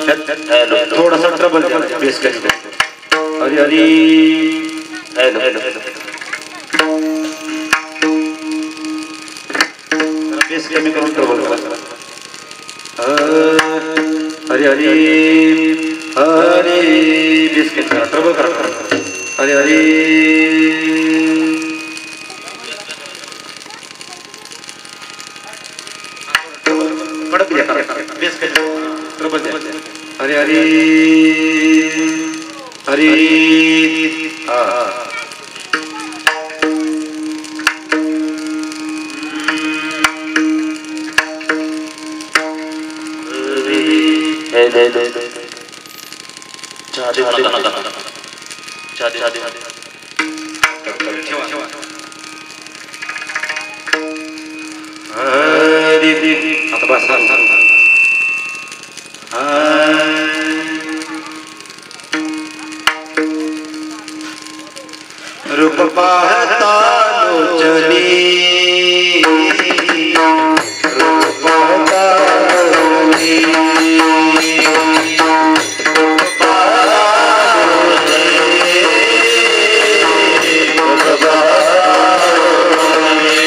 थोड़ा सा trouble base कर दो। हरी हरी हेलो बेस कमी करो ट्रबल करो। हरी हरी हरी बेस के ट्रबल करो। हरी हरी कड़क दिया बेस के ट्रबल दिया। हरी हरी हरी हाँ आता बस रूप पाहता लोचनी रूप पाहता लोचनी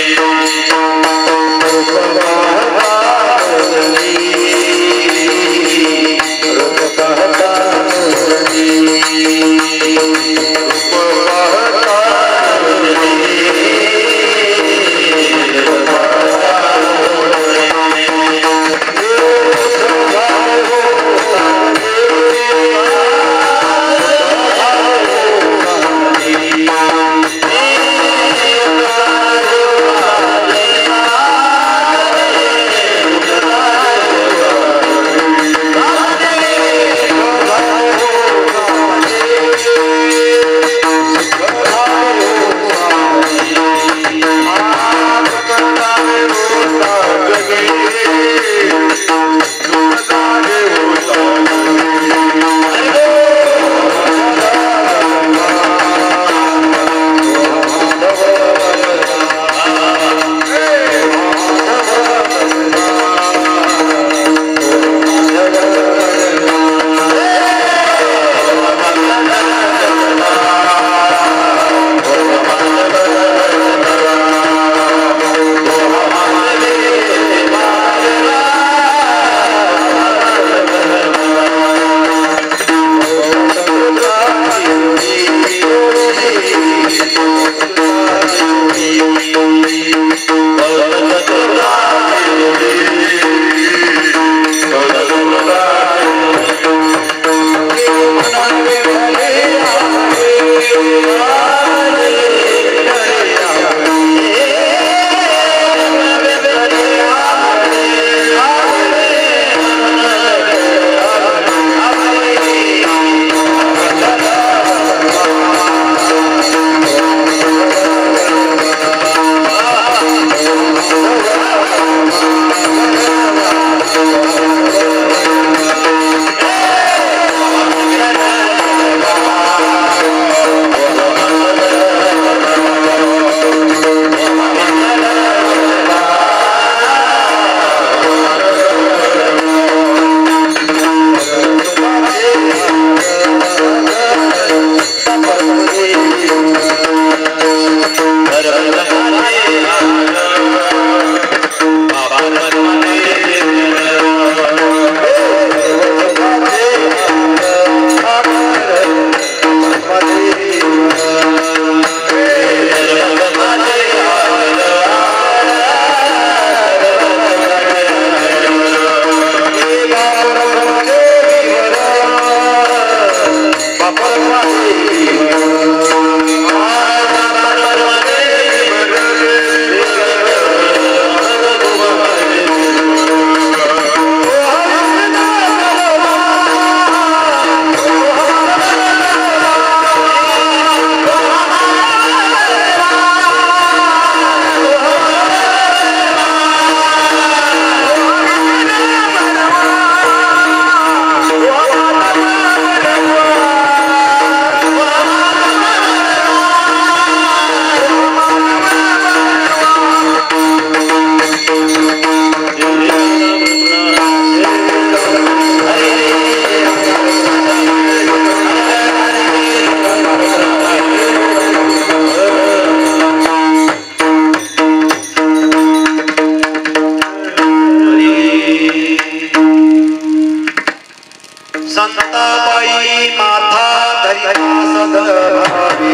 संताबाई माथा धरी सदभावी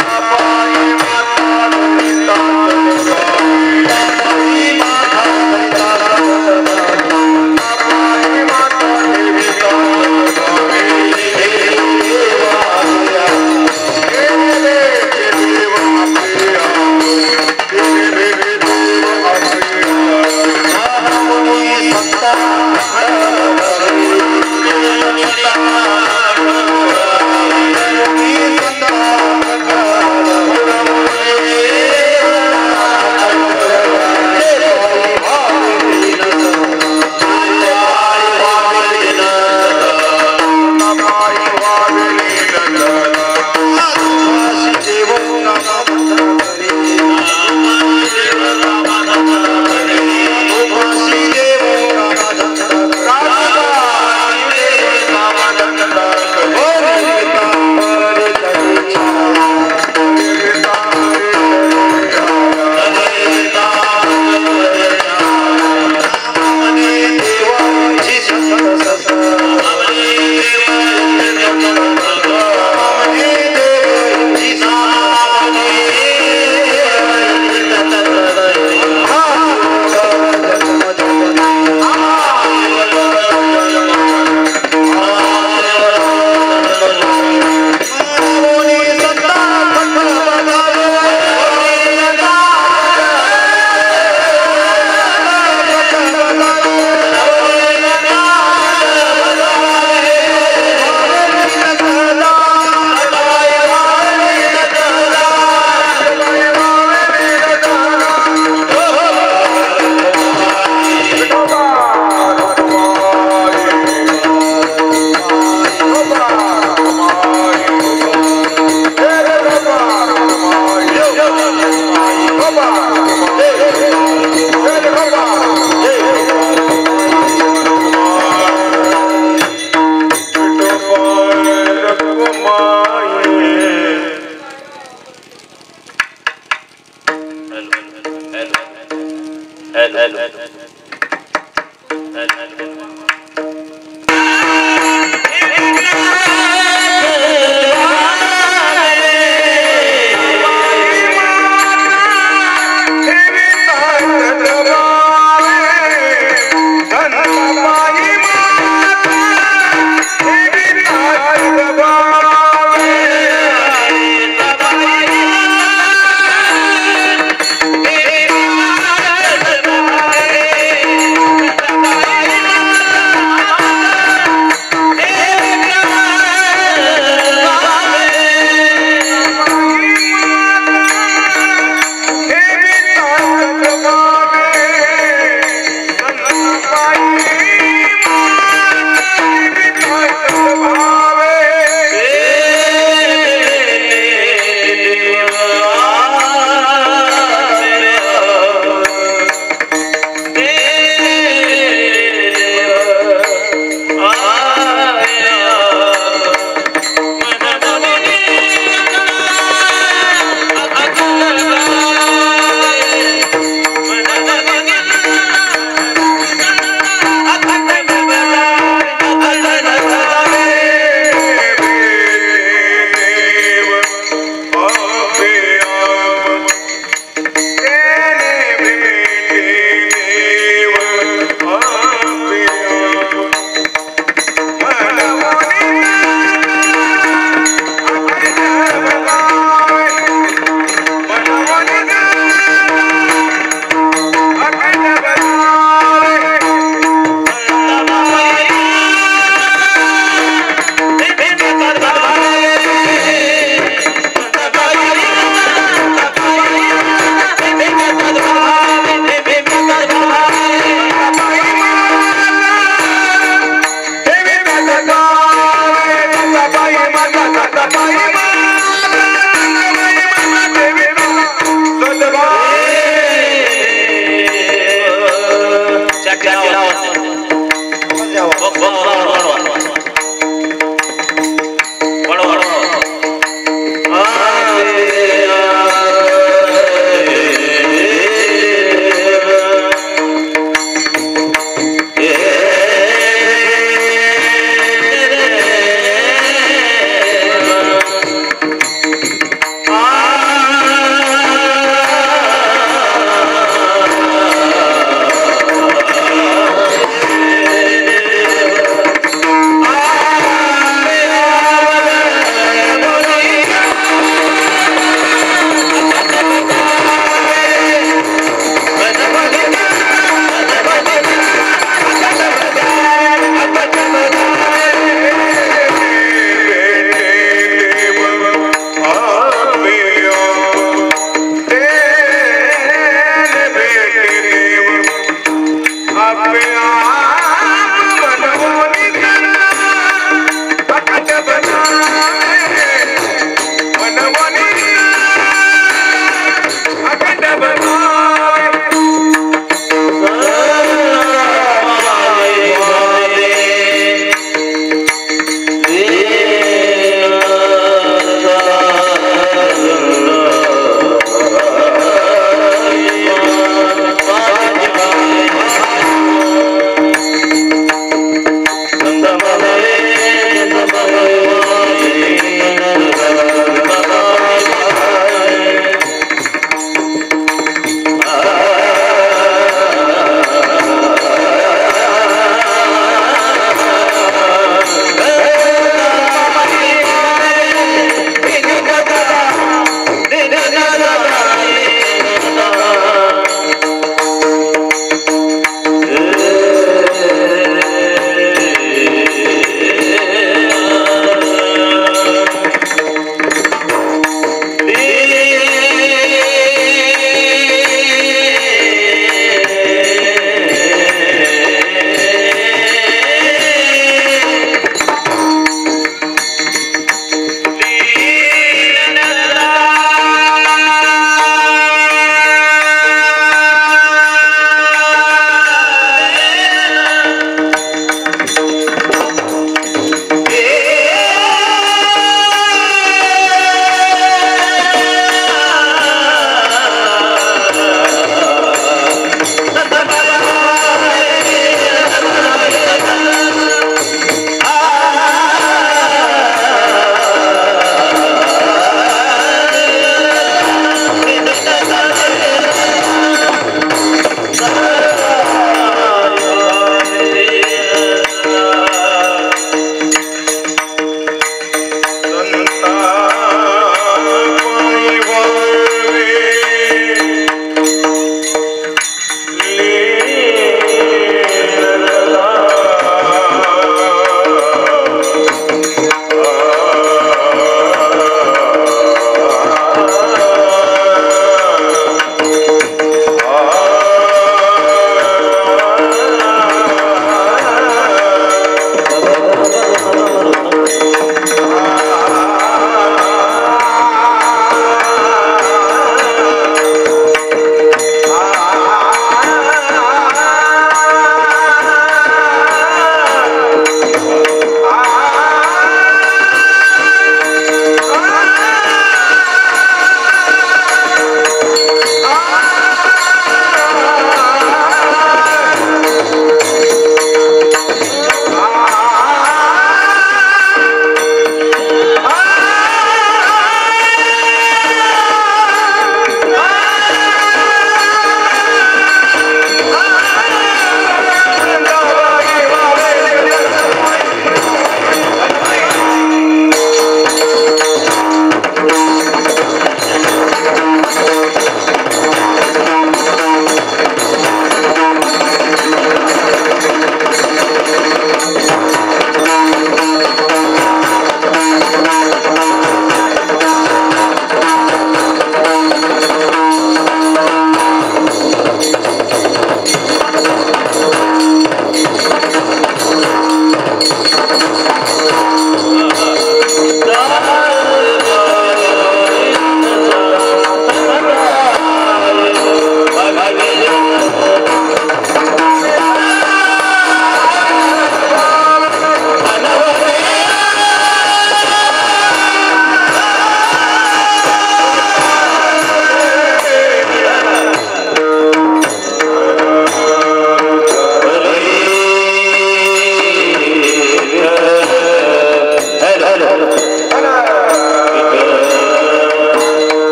संताबाई माथा धरी सदभावी माथा धरी सदभावी माथा धरी सदभावी देवा संता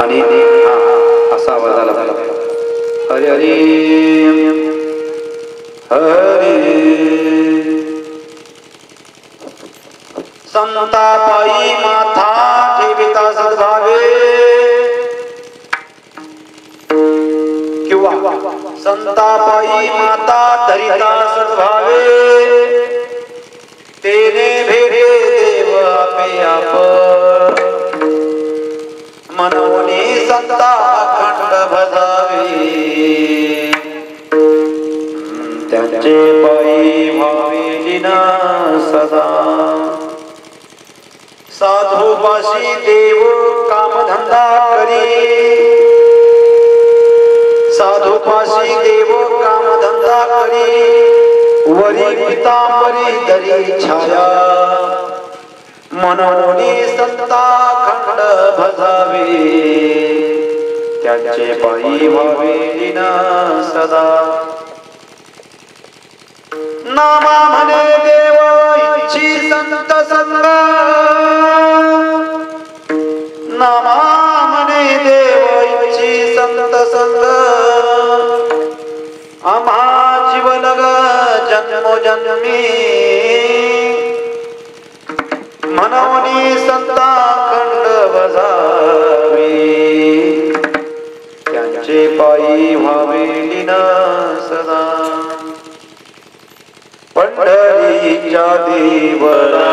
आणि असा आवाज आला हरी हरी हरी संतापायी माथा ठेविता सद्भावे किंवा संतापायी माता धरिता सद्भावे तेने भेटे देव आपे आप मनोनी संता अखंड भजावे त्यांचे पायी भावे लीना सदा साधूपाशी देव कामधंदा करी साधूपाशी देव कामधंदा करी वरी पितांबरी दरी छाया मनोनी संता खंड भजावे त्याचे पायी भावे लीना सदा नामा म्हणे देव इच्छी संत संग नामा म्हणे देव इच्छी संत संग आम्हा जीवलग जन्मोजन्मी मनोनी संता खंड भजावे त्यांचे पायी व्हावे लीना सदा पंढरीच्या देवरा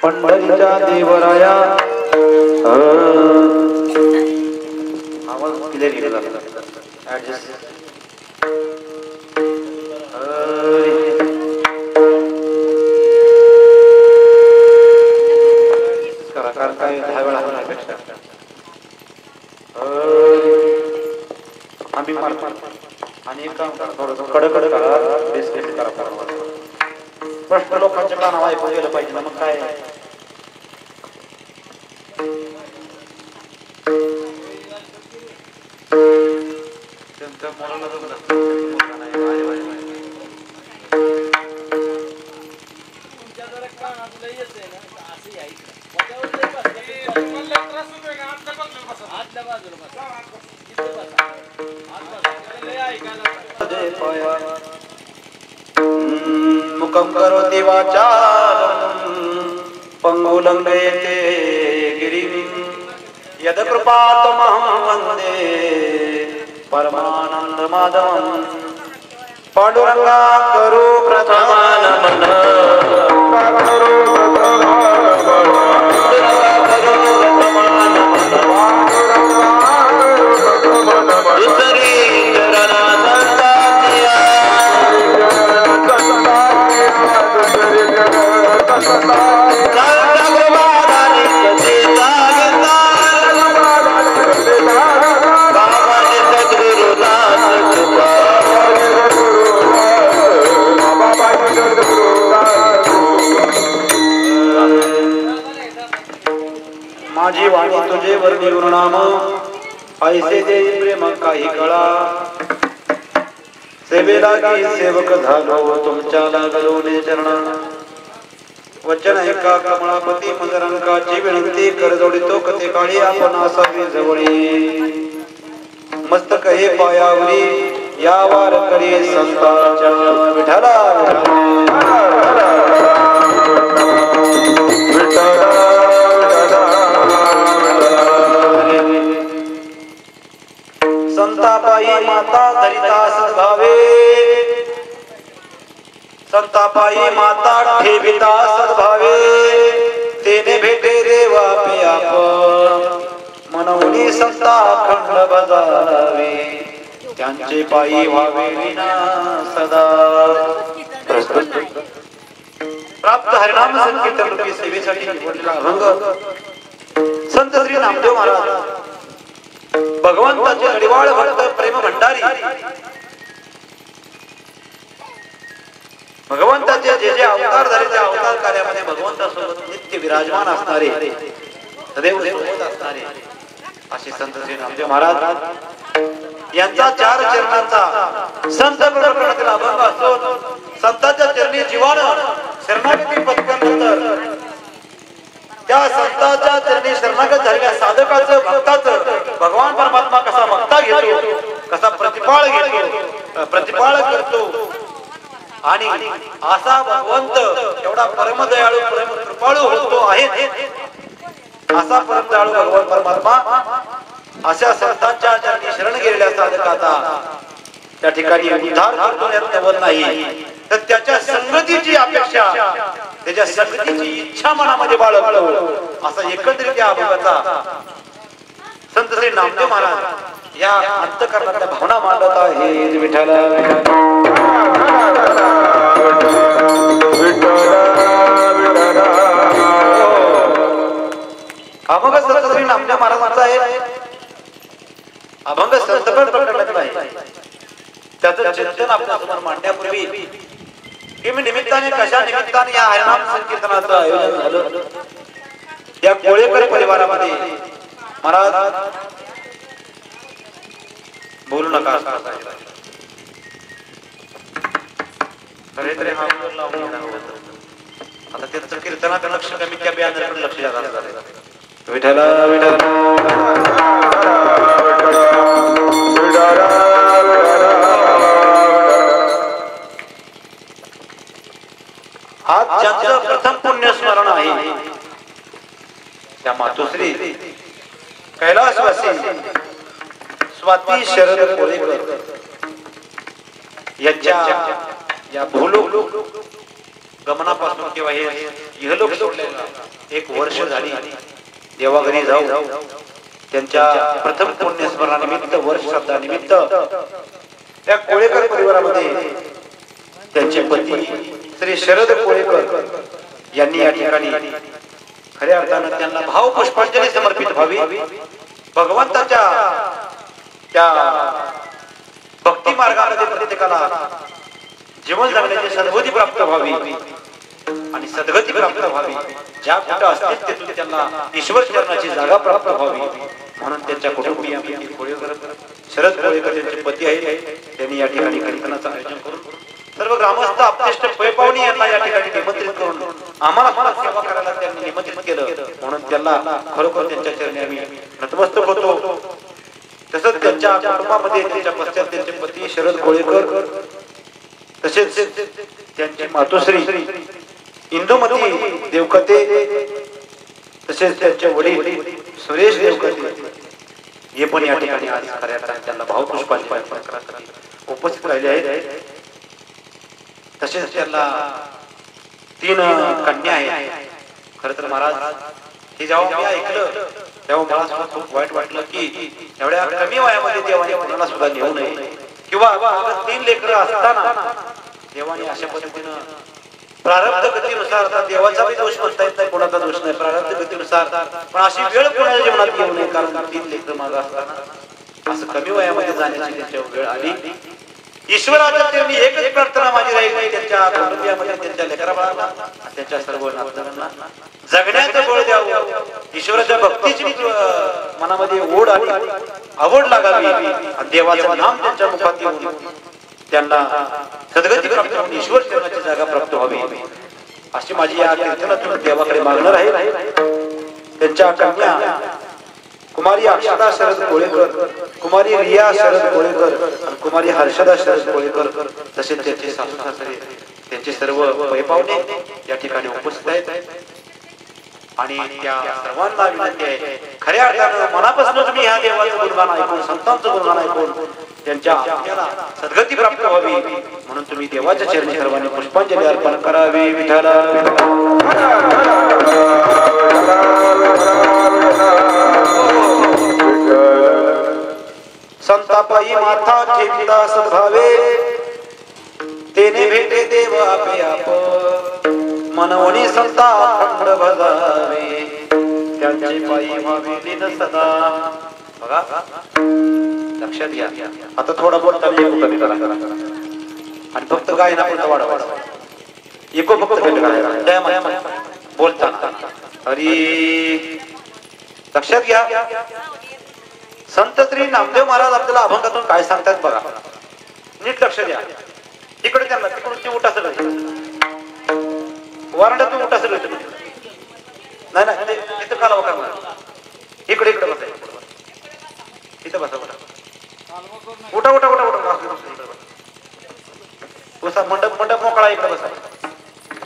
पंढरीच्या देवराया आवाज क्लिअर गेला ऍडजस्ट करा कारण काय 10 वेळा होण्यापेक्षा आम्ही मारतो आणि एक काम करा थोडं कडकड करा बेस करा प्रश्न लोकांच्या कानावर ऐकून गेलं पाहिजे ना मग काय त्यांच्या मुखम करोति वाचालं पंगुलं नयते गिरिं यद कृपातमहं वन्दे परमानंद माधवं पांडुरंगा करो प्रथमानमन माझी वाणी तुझे वर्णी गुरुनाम ऐसे दे प्रेम काही कळा सेवेला की सेवक झालो तुमच्या लागलो चरण वचन ऐका कमळापती मदरंकाची विनंती कर जोडितो कथे काळी आपण असावी जवळी मस्तक हे पायावरी या वारकरी संतांच्या विठ्ठला संतापायी माता धरिता सद्भावे संतापायी माता ठेविता सद्भावे तेने भेटे देवा पियाप मनवनी संता खंड बजावे त्यांचे पायी व्हावे विना सदा प्राप्त हरिनाम संकीर्तन रूपी सेवेसाठी निवडलेला अभंग संत श्री नामदेव महाराज भगवंताचे अडिवाळ भक्त प्रेम भंडारी भगवंताचे जे जे अवतार झाले त्या अवतार कार्यामध्ये भगवंतासोबत नित्य विराजमान असणारे सदैव सोबत असणारे असे संत श्री नामदेव महाराज यांचा 4 चरणांचा संत प्रकरणातील अभंग असून संतांच्या चरणी जीवानं शरणागती पत्करल्यानंतर त्या संतांच्या चरणी शरणागत झालेल्या साधकाचं भक्ताचं भगवान परमात्मा कसा भक्ता घेतो कसा प्रतिपाळ घेतो प्रतिपाळ करतो आणि असा भगवंत एवढा परमदयाळू परम कृपाळू होतो आहे असा परमदयाळू भगवान परमात्मा अशा संतांच्या चरणी शरण गेलेल्या साधकाचा त्या ठिकाणी उद्धार करतो यात नवल नाही तर त्याच्या संगतीची अपेक्षा त्याच्या संगतीची इच्छा मनामध्ये बाळगतो असा एकंदरीत या अभंगाचा संत श्री नामदेव महाराज या अंतःकरणातल्या भावना मांडत आहेत विठ्ठला अभंग संत श्री नामदेव महाराजांचा आहे अभंग संतपण प्रकटलेला आहे त्याचं चिंतन आपल्या समोर मांडण्यापूर्वी किम निमित्ताने कशा निमित्ताने या हरिनाम संकीर्तनाचं आयोजन झालं या कोळेकर परिवारामध्ये महाराज बोलू नका खरे हा आता त्यांचं कीर्तनात लक्ष कमी त्या बॅनरकडे लक्ष द्यायला झालं विठ्ठला आज ज्यांचं प्रथम पुण्य स्मरण आहे त्या मातोश्री कैलासवासी स्वाती शरद कोळेकर यांच्या या भूलोक गमनापासून किंवा हे इहलोक सोडलेला 1 वर्ष झाली देवाघरी जाऊ त्यांच्या प्रथम पुण्य स्मरणानिमित्त वर्ष श्राद्धानिमित्त त्या कोळेकर परिवारामध्ये त्यांचे पती श्री शरद कोळेकर यांनी या ठिकाणी खऱ्या अर्थानं त्यांना भावपुष्पांजली समर्पित व्हावी भगवंताच्या त्या भक्ती मार्गामध्ये प्रत्येकाला जीवन जगण्याची सद्गती प्राप्त व्हावी आणि सद्गती प्राप्त व्हावी ज्या कुठं असतील तिथून त्यांना ईश्वर चरणाची जागा प्राप्त व्हावी म्हणून त्यांच्या कुटुंबियांनी कोळेकर शरद कोळेकर त्यांचे पती आहेत त्यांनी या ठिकाणी कीर्तनाचं आयोजन करून सर्व ग्रामस्थ आपतेष्ट पैपावणी यांना या ठिकाणी निमंत्रित करून आम्हाला सेवा करायला त्यांनी निमंत्रित केलं म्हणून त्यांना खरोखर त्यांच्या चरणी आम्ही नतमस्तक होतो तसंच त्यांच्या कुटुंबामध्ये त्यांच्या पश्चात त्यांचे पती शरद कोळेकर तसेच त्यांची मातोश्री इंदुमती देवकते तसेच त्यांचे वडील सुरेश देवकते हे पण या ठिकाणी आज खऱ्या अर्थाने त्यांना भावपुष्पांजली उपस्थित राहिले आहेत तसेच त्यांना 3 कन्या आहेत खरं तर महाराज हे जेव्हा मी ऐकलं तेव्हा मला खूप वाईट वाटलं की एवढ्या कमी वयामध्ये देवाने कोणाला सुद्धा नेऊ नये किंवा 3 लेकरं असताना देवाने अशा पद्धतीनं प्रारब्ध गतीनुसार देवाचा बी दोष म्हणता येत नाही कोणाचा दोष नाही प्रारब्ध गतीनुसार पण अशी वेळ कोणाच्या जीवनात येऊ नये कारण 3 लेकरं मागं असताना असं कमी वयामध्ये जाण्याची त्यांच्यावर वेळ आली ईश्वराच्या चरणी एकच प्रार्थना माझी राहील त्यांच्या कुटुंबियामध्ये त्यांच्या लेकराबाळांना त्यांच्या सर्व नातलगांना जगण्याचं बळ द्यावं ईश्वराच्या भक्तीची मनामध्ये ओढ आली आवड लागावी आणि देवाचं नाम त्यांच्या मुखात येऊन त्यांना सद्गती प्राप्त होऊन ईश्वर चरणाची जागा प्राप्त व्हावी अशी माझी या कीर्तनातून देवाकडे मागणार आहे त्यांच्या कन्या कुमारी अक्षता शरद कोळेकर, कुमारी रिया शरद कोळेकर आणि कुमारी हर्षदा शरद कोळेकर तसेच त्यांचे सासू सासरे त्यांचे सर्व पैपावणे या ठिकाणी उपस्थित आहेत आणि त्या सर्वांना विनंती आहे खऱ्या अर्थानं मनापासून तुम्ही ह्या देवाचं गुणगान ऐकून संतांचं गुणगान ऐकून त्यांच्या आत्म्याला सद्गती प्राप्त व्हावी म्हणून तुम्ही देवाच्या चरणी सर्वांनी पुष्पांजली अर्पण करावी. विठ्ठला संतापायी माथा ठेविता सद्भावे तेने भेटे देव आपे आप मनवणी संता अखंड भजावे त्यांचे पायी व्हावे लीन सदा. बघा लक्षात घ्या. आता थोडा बोलताना एको कमी करा आणि फक्त गायना पण वाढवा. एको फक्त कमी करा बोलताना. अरे लक्षात घ्या. संत श्री नामदेव महाराज आपल्याला अभंगातून काय सांगतात बघा. नीट लक्ष द्या. इकडे त्यांना तिकडून ते उठा सगळं वारंडातून उठा सगळं नाही नाही इथं काला करणार. इकडे इकडे बसा इथं बसा उठा उठा उठा उठा बसा. मंडप मंडप मोकळा इकडे बसा.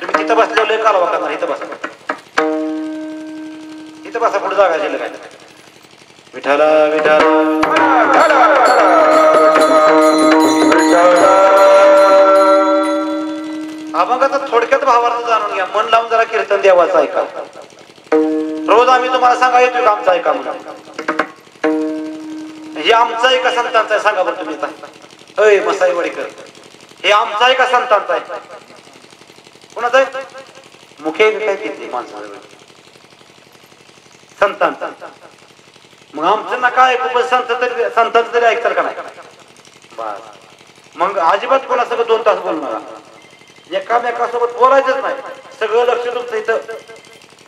तुम्ही तिथं बसलेलं कालवा करणार. इथं बसा इथं बसा. पुढे जागा असेल काय. विठाला विठाला अभंगाचा थोडक्यात भावार्थ जाणून घ्या. मन लावून जरा कीर्तन देवाचं ऐका. रोज आम्ही तुम्हाला सांगा येतो का आमचं ऐका म्हणून. हे आमचं आहे का संतांचं आहे सांगा बरं तुम्ही. अय मसाई वडीकर हे आमचं आहे का संतांचं आहे. कोणाचं आहे. मुखे काय किती माणसं संतांचं. मग आमचं नका ऐकू पण संतांचं तरी ऐकताल का नाही. मग अजिबात कोणासोबत 2 तास बोलू नका. एकामेकासोबत बोलायचंच नाही. सगळं लक्ष तुमचं इथं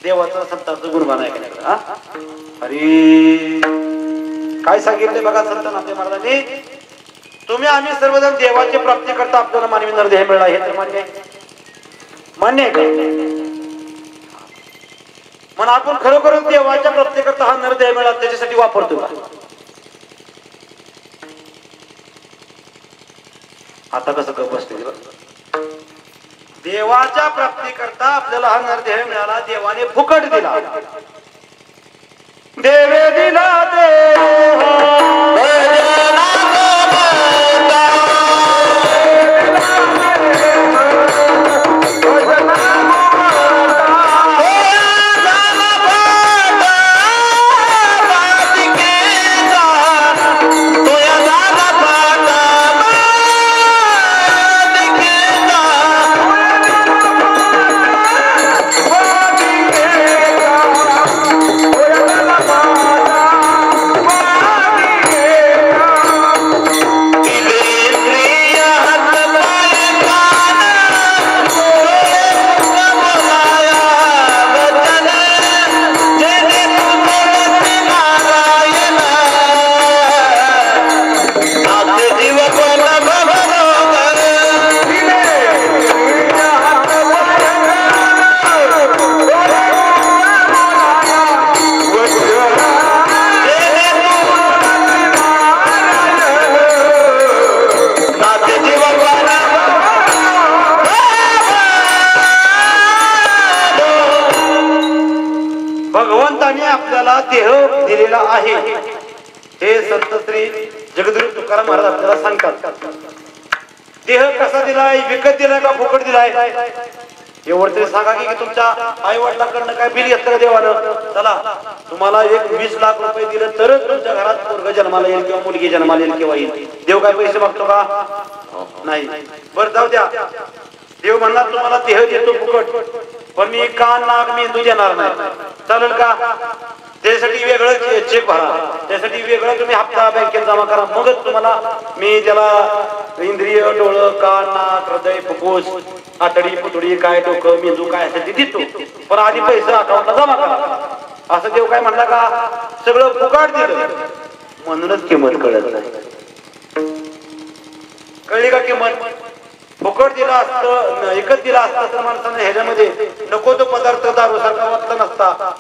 देवाचं संतांचं गुणगान ऐकण्याकडे. अरे काय सांगितले बघा संत नामदेव महाराजांनी. तुम्ही आम्ही सर्वजण देवाची प्राप्ती करता आपल्याला मानवी नरदेह मिळाला हे तर मान्य आहे. मान्य आहे का. म्हणून आपण खरोखर देवाच्या प्राप्ती करता हा नरदेह मिळाला त्याच्यासाठी वापरतो का. आता कसं गप बसते. देवाच्या प्राप्ती करता आपल्याला हा नरदेह मिळाला. देवाने फुकट दिला. देवे दिला देव आपल्याला देह दिलेला आहे हे संत श्री जगद्गुरु तुकाराम महाराज आपल्याला सांगतात. देह कसा दिलाय. विकत दिलाय का फुकट दिलाय. एवढं तरी सांगा की तुमच्या आई वडिलांकडनं काय बिल घेतलं का देवानं. चला तुम्हाला 20 लाख रुपये दिले तरच तुमच्या घरात पोरग जन्माला येईल किंवा मुलगी जन्माला येईल किंवा येईल. देव काय पैसे मागतो का. नाही. बरं जाऊ द्या. देव म्हणणार तुम्हाला देह देतो फुकट पण मी कान नाक मेंदू देणार नाही. चालेल का. त्यासाठी वेगळं चेक भरा. त्यासाठी वेगळं तुम्ही हप्ता बँकेत जमा करा. मगच तुम्हाला मी त्याला इंद्रिय डोळं कान नाक हृदय फुफ्फुस आतडी पुतडी काय डोकं मेंदू काय असेल ते देतो. पण आधी पैसे अकाउंटला जमा करा. असं देव काय म्हणला का. सगळं फुकाट दिलं म्हणूनच किंमत कळत नाही. कळली का किंमत. फुकट दिला असतं एकच दिला असता तर माणसाने ह्याच्यामध्ये नको तो पदार्थ दारू सारखा वाटला नसता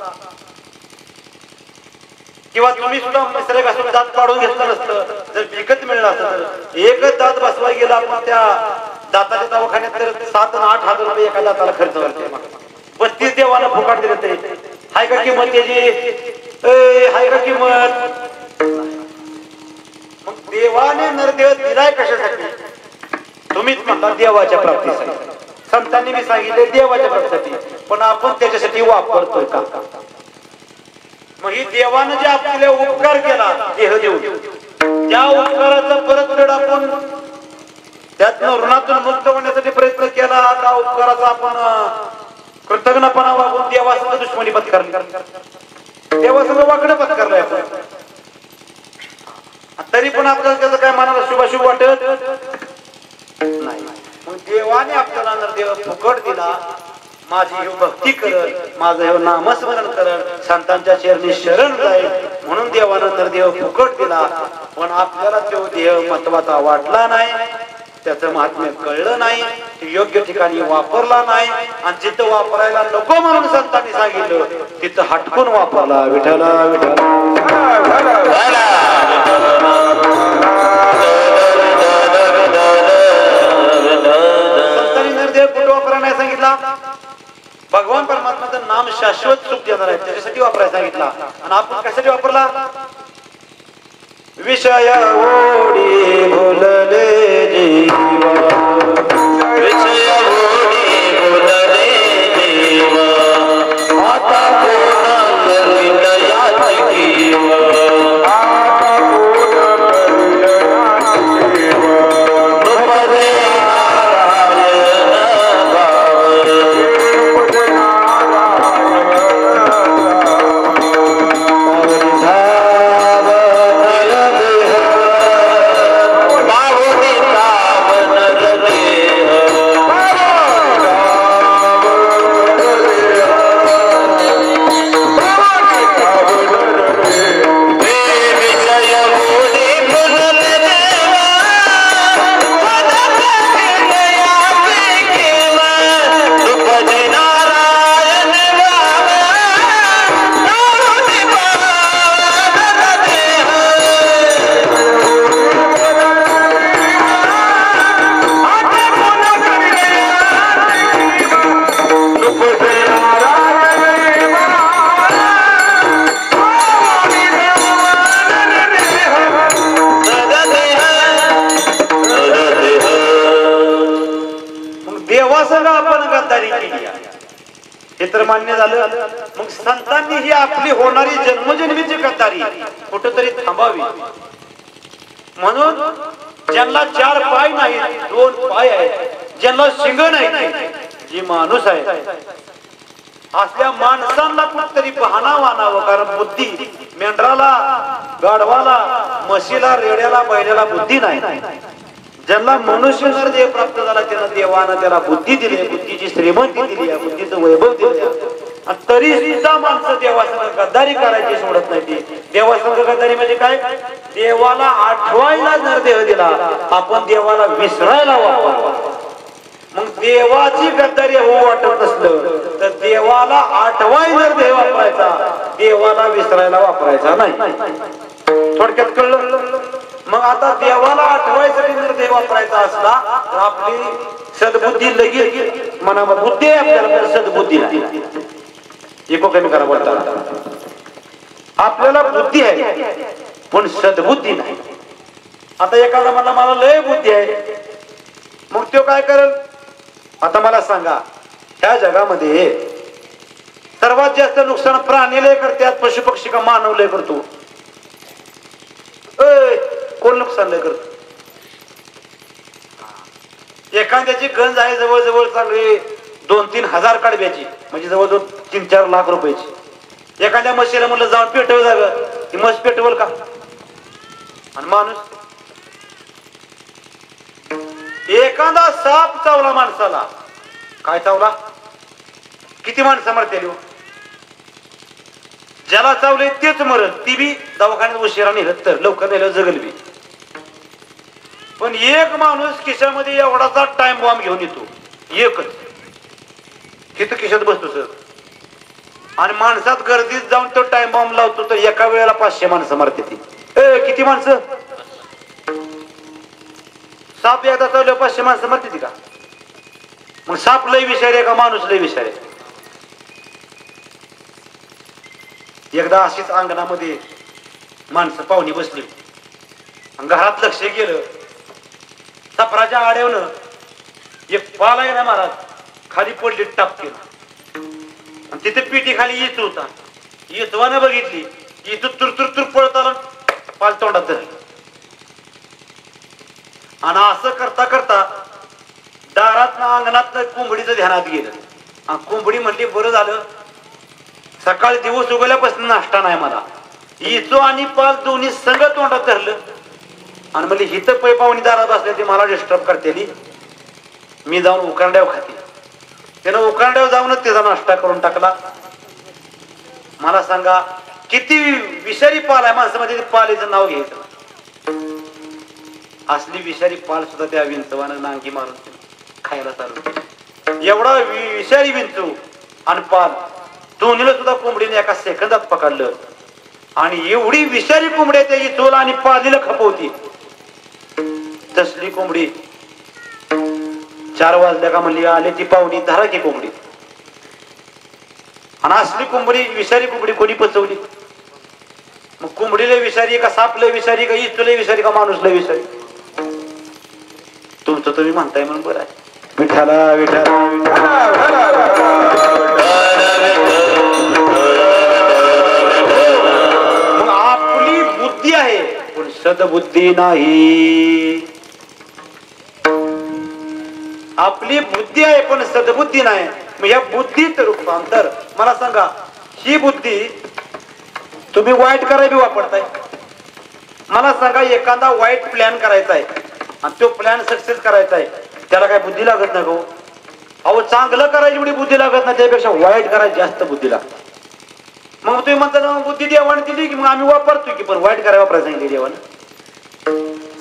किंवा तुम्ही सुद्धा मिसरे घासून दात काढून घेतलं नसतं, जर विकत मिळलं असतं तर एकच दात बसवाय गेला आपण त्या दाताच्या दवाखान्यात तर 7 आणि 8 हजार रुपये एका दाताला खर्च करते. 32 देवाला फुकाट दिले ते हाय का किंमत त्याची? हाय का किंमत? मग देवाने नरदेव दिलाय कशासाठी? तुम्हीच म्हणता देवाच्या प्राप्तीसाठी. संतांनी मी सांगितले देवाच्या प्राप्तीसाठी, पण आपण त्याच्यासाठी वापरतोय का? मग ही देवानं जे आपल्याला उपकार केला देह देऊन, त्या उपकाराचा परतफेड आपण त्यातनं ऋणातून मुक्त होण्यासाठी प्रयत्न केला का उपकाराचा आपण कृतज्ञपणा वागून देवासंग दुश्मनी पत्करली, देवासंग वाकडं पत्करलंय आपण, तरी पण आपल्याला त्याचं काय मनाला शुभाशुभ वाटत नाही. मग देवाने आपल्याला नरदेव फुकट दिला. माझी हे भक्ती करत, माझं हे नामस्मरण करत, संतांच्या चरणी शरण जाईल म्हणून देवानं नरदेव फुकट दिला. पण आपल्याला तो देह महत्वाचा वाटला नाही, त्याचं महात्म्य कळलं नाही, योग्य ठिकाणी वापरला नाही, आणि जिथं वापरायला नको म्हणून संतांनी सांगितलं तिथं हटकून वापरला. विठ्ठला संतांनी नरदेव कुठं वापरायला नाही सांगितला? भगवान परमात्माचं नाम शाश्वत सुख देणार आहे त्याच्यासाठी वापरायला सांगितला. आणि आपण कशासाठी वापरला? विषय ओढी भुलले जीवा, विषय ओढी भुलले जीवा, आता मान्य झालं. मग संतांनी ही आपली होणारी जन्मजन्मीची गद्दारी कुठेतरी थांबावी म्हणून ज्यांना 4 पाय नाही 2 पाय आहेत, ज्यांना शिंग नाही, जी माणूस आहे, असल्या माणसांना कुठतरी पाहणावं आणावं. कारण बुद्धी मेंढराला, गाढवाला, म्हशीला, रेड्याला, बैलाला बुद्धी नाही. ज्यांना मनुष्य देव प्राप्त झाला त्यांना देवानं त्याला बुद्धी दिली, बुद्धीची श्रीमंती दिली, बुद्धीचं वैभव दिलं. तरी सुद्धा माणसं देवासंग गद्दारी करायची सोडत नाही. देवासंग गद्दारी म्हणजे काय? देवाला आठवायला नरदेह दिला, आपण देवाला विसरायला वापरला. मग देवाची गद्दारी होऊ वाटत नसलं तर देवाला आठवाय नरदेह वापरायचा, देवाला विसरायला वापरायचा नाही. थोडक्यात कळलं? मग आता देवाला आठवायसाठी नरदेह वापरायचा असला तर आपली सद्बुद्धी लगेच मनामध्ये बुद्धी आहे, आपल्याला सद्बुद्धी नाही. एको कमी करा बोलता. आपल्याला बुद्धी आहे पण सद्बुद्धी नाही. आता एखादा म्हणला मला लय बुद्धी आहे, मग तो काय करेल? आता मला सांगा, ह्या जगामध्ये सर्वात जास्त नुकसान प्राणी लय करतात, पशु पक्षी का मानव लय करतो? कोण नुकसान लय करतो? एखाद्याची गंज आहे जवळजवळ चांगली 2-3 हजार काढब्याची, म्हणजे जवळजवळ 3-4 लाख रुपयाची. एखाद्या म्हशीला म्हणलं जाऊन पेटव जावं, ती म्हस पेटवल का? आणि माणूस, एखादा साप चावला माणसाला, काय चावला? किती माणसं मरते? ज्याला चावले तेच मरत, ती बी दवाखान्यात उशिरा नेलं तर, लवकर नेलं जगल बी. पण एक माणूस खिशामध्ये एवढाचा टाइम बॉम्ब घेऊन येतो, एकच तिथं खिशात बसतो सर, आणि माणसात गर्दीत जाऊन तो टाइम बॉम्ब लावतो तर एका वेळेला 500 माणसं मारते ती. किती माणसं? साप एकदा चाललं 500 माणसं मारते ती का? मग साप लय विषारी आहे का माणूस लय विषारी? एकदा अशीच अंगणामध्ये माणसं पाहुणी बसली, घरात लक्ष गेलं, सफराच्या आड्यावनं एक पाल आहे ना महाराज खाली पडली, टाप केला आणि तिथे पिठी खाली येत होता. येतवानं बघितली, इथं तुर पळत आला, पाल तोंडात धरली. आणि असं करता करता दारात अंगणात कोंबडीचं ध्यानात गेलं. आणि कोंबडी म्हणली बरं झालं सकाळी दिवस उगवल्यापासून नाश्ता नाही मला. इचो आणि पाल दोन्ही संग तोंडात धरलं आणि म्हणजे हिथं पै पाहुणी दारात असल्या ती मला डिस्टर्ब करते, मी जाऊन उकांड्यावर खाते. त्यानं उकांड्यावर जाऊनच त्याचा नाश्ता करून टाकला. मला सांगा किती विषारी पाल आहे माणसामध्ये, पालीचं नाव घ्यायचं. असली विषारी पाल सुद्धा त्या विंचवानं नांगी मारून खायला चालू केली. एवढा विषारी विंचू आणि पाल दोन्हीला सुद्धा कोंबडीने एका सेकंदात पकडलं. आणि एवढी विषारी कोंबडी त्या इचोला आणि पालीला खपवती. तसली कोंबडी 4 वाजल्या का म्हणली आले ती पाहुणी धरा की कोंबडी. आणि असली कोंबडी विषारी कोंबडी कोणी पचवली? मग कोंबडीला विषारी का साप लय विषारी का इचोला विषारी का माणूस लय विषारी? तुमचं तुम्ही म्हणताय म्हणून बरं आहे. विठाला विठाला मग आपली बुद्धी आहे पण सद्बुद्धी नाही. आपली बुद्धी आहे पण सद्बुद्धी नाही. मग या बुद्धीचं रूपांतर मला सांगा, ही बुद्धी तुम्ही वाईट करायला वापरताय. मला सांगा एखादा वाईट प्लॅन करायचा आहे आणि तो प्लॅन सक्सेस करायचा आहे, त्याला काय बुद्धी लागत नाही गो? अहो चांगलं करायची एवढी बुद्धी लागत नाही, त्यापेक्षा वाईट करायची जास्त बुद्धी लागते. मग तुम्ही म्हणता ना बुद्धी देवाने दिली की मग आम्ही वापरतो की, पण वाईट करायला वापरायला सांगितली देवाने.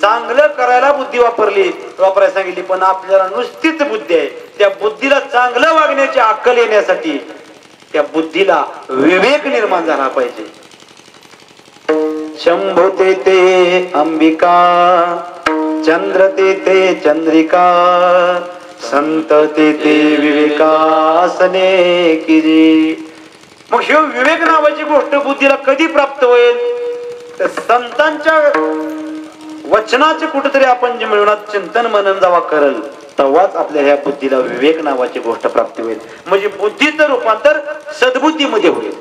चांगलं करायला बुद्धी वापरायला सांगितली, पण आपल्याला नुसतीच बुद्धी आहे. त्या बुद्धीला चांगलं वागण्याची अक्कल येण्यासाठी त्या बुद्धीला विवेक निर्माण झाला पाहिजे. शंभू ते अंबिका, चंद्र ते चंद्रिका, संत ते विवेकासने किरी. मग हे विवेक नावाची गोष्ट बुद्धीला कधी प्राप्त होईल? तर संतांच्या वचनाचे कुठेतरी आपण जे मिळवणार चिंतन मनन जेव्हा करल तेव्हाच आपल्या ह्या बुद्धीला विवेक नावाची गोष्ट प्राप्त होईल. म्हणजे बुद्धीचं रूपांतर सद्बुद्धीमध्ये होईल.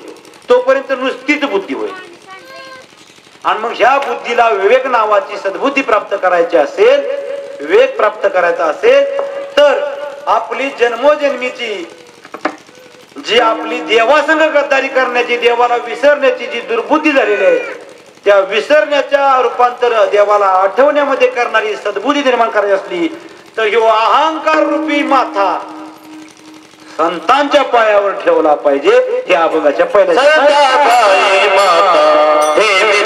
तोपर्यंत नुसतीच बुद्धी होईल. आणि मग ह्या बुद्धीला विवेक नावाची सद्बुद्धी प्राप्त करायची असेल, विवेक प्राप्त करायचा असेल तर आपली जन्मोजन्मीची जी आपली देवासंग गद्दारी करण्याची, देवाला विसरण्याची जी दुर्बुद्धी झालेली आहे, त्या विसरण्याच्या रूपांतर देवाला आठवण्यामध्ये करणारी सद्बुद्धी निर्माण करायची असली तर ह्यो अहंकार रूपी माथा संतांच्या पायावर ठेवला पाहिजे. हे अभंगाच्या पहिल्या Hey,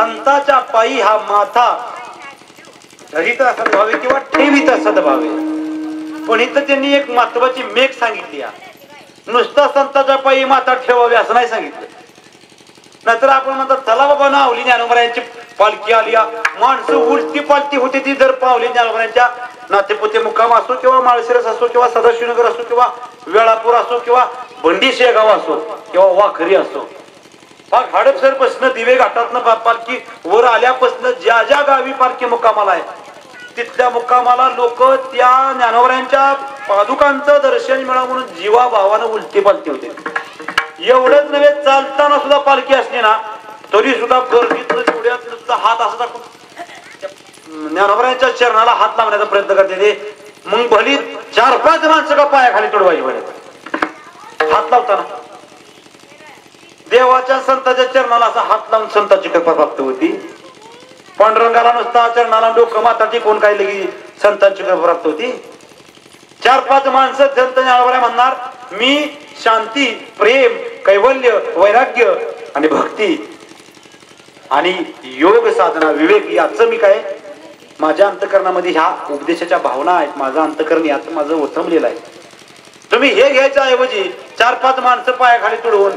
संताच्या पायी हा माथा धरिता सद्भावे किंवा ठेविता सद्भावे. पण इथं त्यांनी एक महत्वाची मेघ सांगितली. नुसता संताच्या पायी माथा ठेवावी असं नाही सांगितलं. नंतर आपण म्हणतात चला बाबा नावली ज्ञानोबरायांची पालखी आली, माणसं उलटी पालती होती ती जर पावली ज्ञानोबरायांच्या नातेपुते मुक्काम असो किंवा माळशिरस असो किंवा सदाशिवनगर असो किंवा वेळापूर असो किंवा भंडी शेगाव असो किंवा वाखरी असो. मग हडपसर पासन दिवे घाटातनं पालखी वर आल्यापासून ज्या ज्या गावी पालखी मुक्कामाला आहे तिथल्या मुक्कामाला लोक त्या ज्ञानोबरायांच्या पादुकांचं दर्शन मिळावं म्हणून जीवाभावानं उलटी पालती होते. एवढंच नव्हे, चालताना सुद्धा पालखी असली ना तरी सुद्धा गर्दीतनं तेवढ्यात नुसता हात असा टाकून ज्ञानोबरायांच्या चरणाला हात लावण्याचा प्रयत्न करते ते. मग भली 4-5 माणसं का पायाखाली तुडवायची म्हणे हात लावताना. देवाच्या संताच्या चरणाला असा हात लावून संताची कृपा प्राप्त होती. पांडुरंगाला नुसता चरणाला डोकं माता टिकून काय लगी संतांची कृपा प्राप्त होती. 4-5 माणसं संत ज्ञानोबा म्हणणार मी शांती, प्रेम, कैवल्य, वैराग्य आणि भक्ती आणि योग साधना, विवेक याचं मी काय माझ्या अंतकरणामध्ये ह्या उपदेशाच्या भावना आहेत. माझं अंतकरण यात माझं ओथंबलेलं आहे. तुम्ही हे घ्यायच्या ऐवजी 4-5 माणसं पायाखाली तुडवून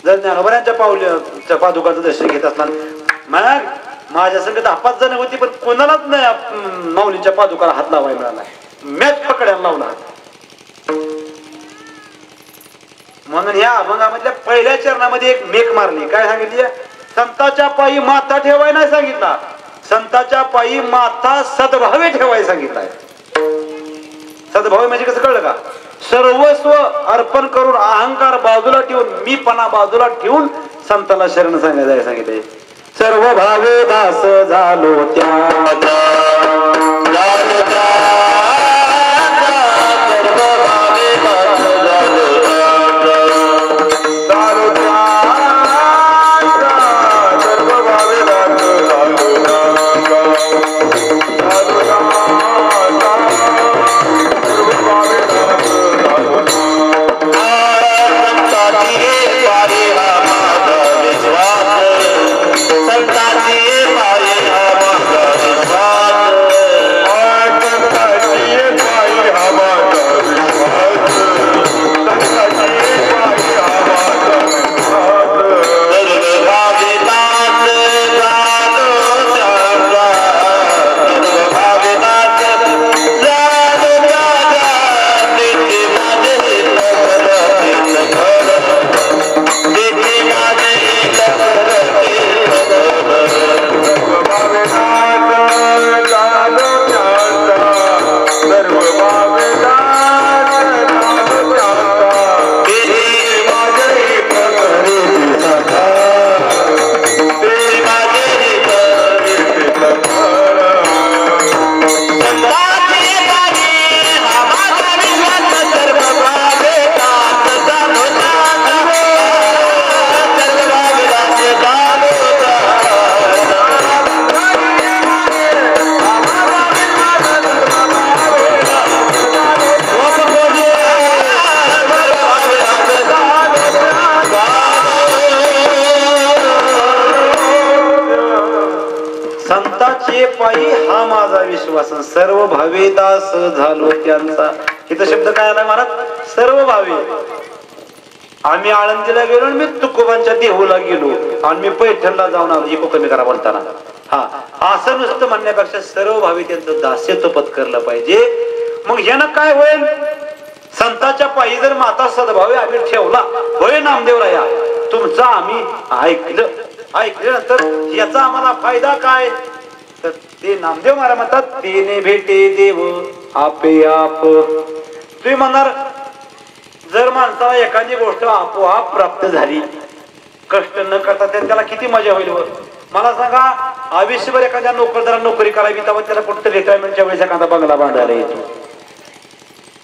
जर ज्ञानोबरायांच्या पावल्या पादुकाचं दर्शन घेत असणार मग माझ्या संग 10-5 जण होती पण कोणालाच नाही माऊलींच्या पादुकाला हात लावायला मिळाला. मॅच पकड्याला लावला. म्हणून या अभंगामधल्या पहिल्या चरणामध्ये एक मेक मारली. काय सांगितली? संताच्या पायी माथा ठेवाय नाही सांगितला, संताच्या पायी माथा सद्भावे ठेवाय सांगितलाय. सद्भावे म्हणजे कसं कळलं का? सर्वस्व अर्पण करून अहंकार बाजूला ठेवून मीपणा बाजूला ठेवून संताला शरण सांगायचं सांगितलंय. सर्व भावे दास झालो पायी हा माझा विश्वास सर्व भावे दास झालो त्यांचा. इथं शब्द काय आला महाराज? सर्व भावे. आम्ही आळंदीला गेलो, मी तुकोबांच्या देहूला गेलो आणि मी पैठणला जाऊन आलो. इको कमी करा बोलताना. हा असं नुसतं म्हणण्यापेक्षा सर्व भावे त्यांचं दास्यत्व पत्करलं पाहिजे. मग ह्यानं काय होईल? संताच्या पायी जर माता सद्भावे आम्ही ठेवला होय नामदेवराया तुमचं आम्ही ऐकल्यानंतर याचा आम्हाला फायदा काय? तर ते नामदेव महाराज म्हणतात तेने भेटे देव आपे आप. तुम्ही म्हणणार जर माणसाला एखादी गोष्ट आपोआप प्राप्त झाली कष्ट न करता त्याला किती मजा होईल? मला सांगा आयुष्यभर एखाद्या नोकरदाराला नोकरी करावी तेव्हा त्याला कुठं रिटायरमेंटच्या वेळेस एखादा बंगला बांधायला येतो.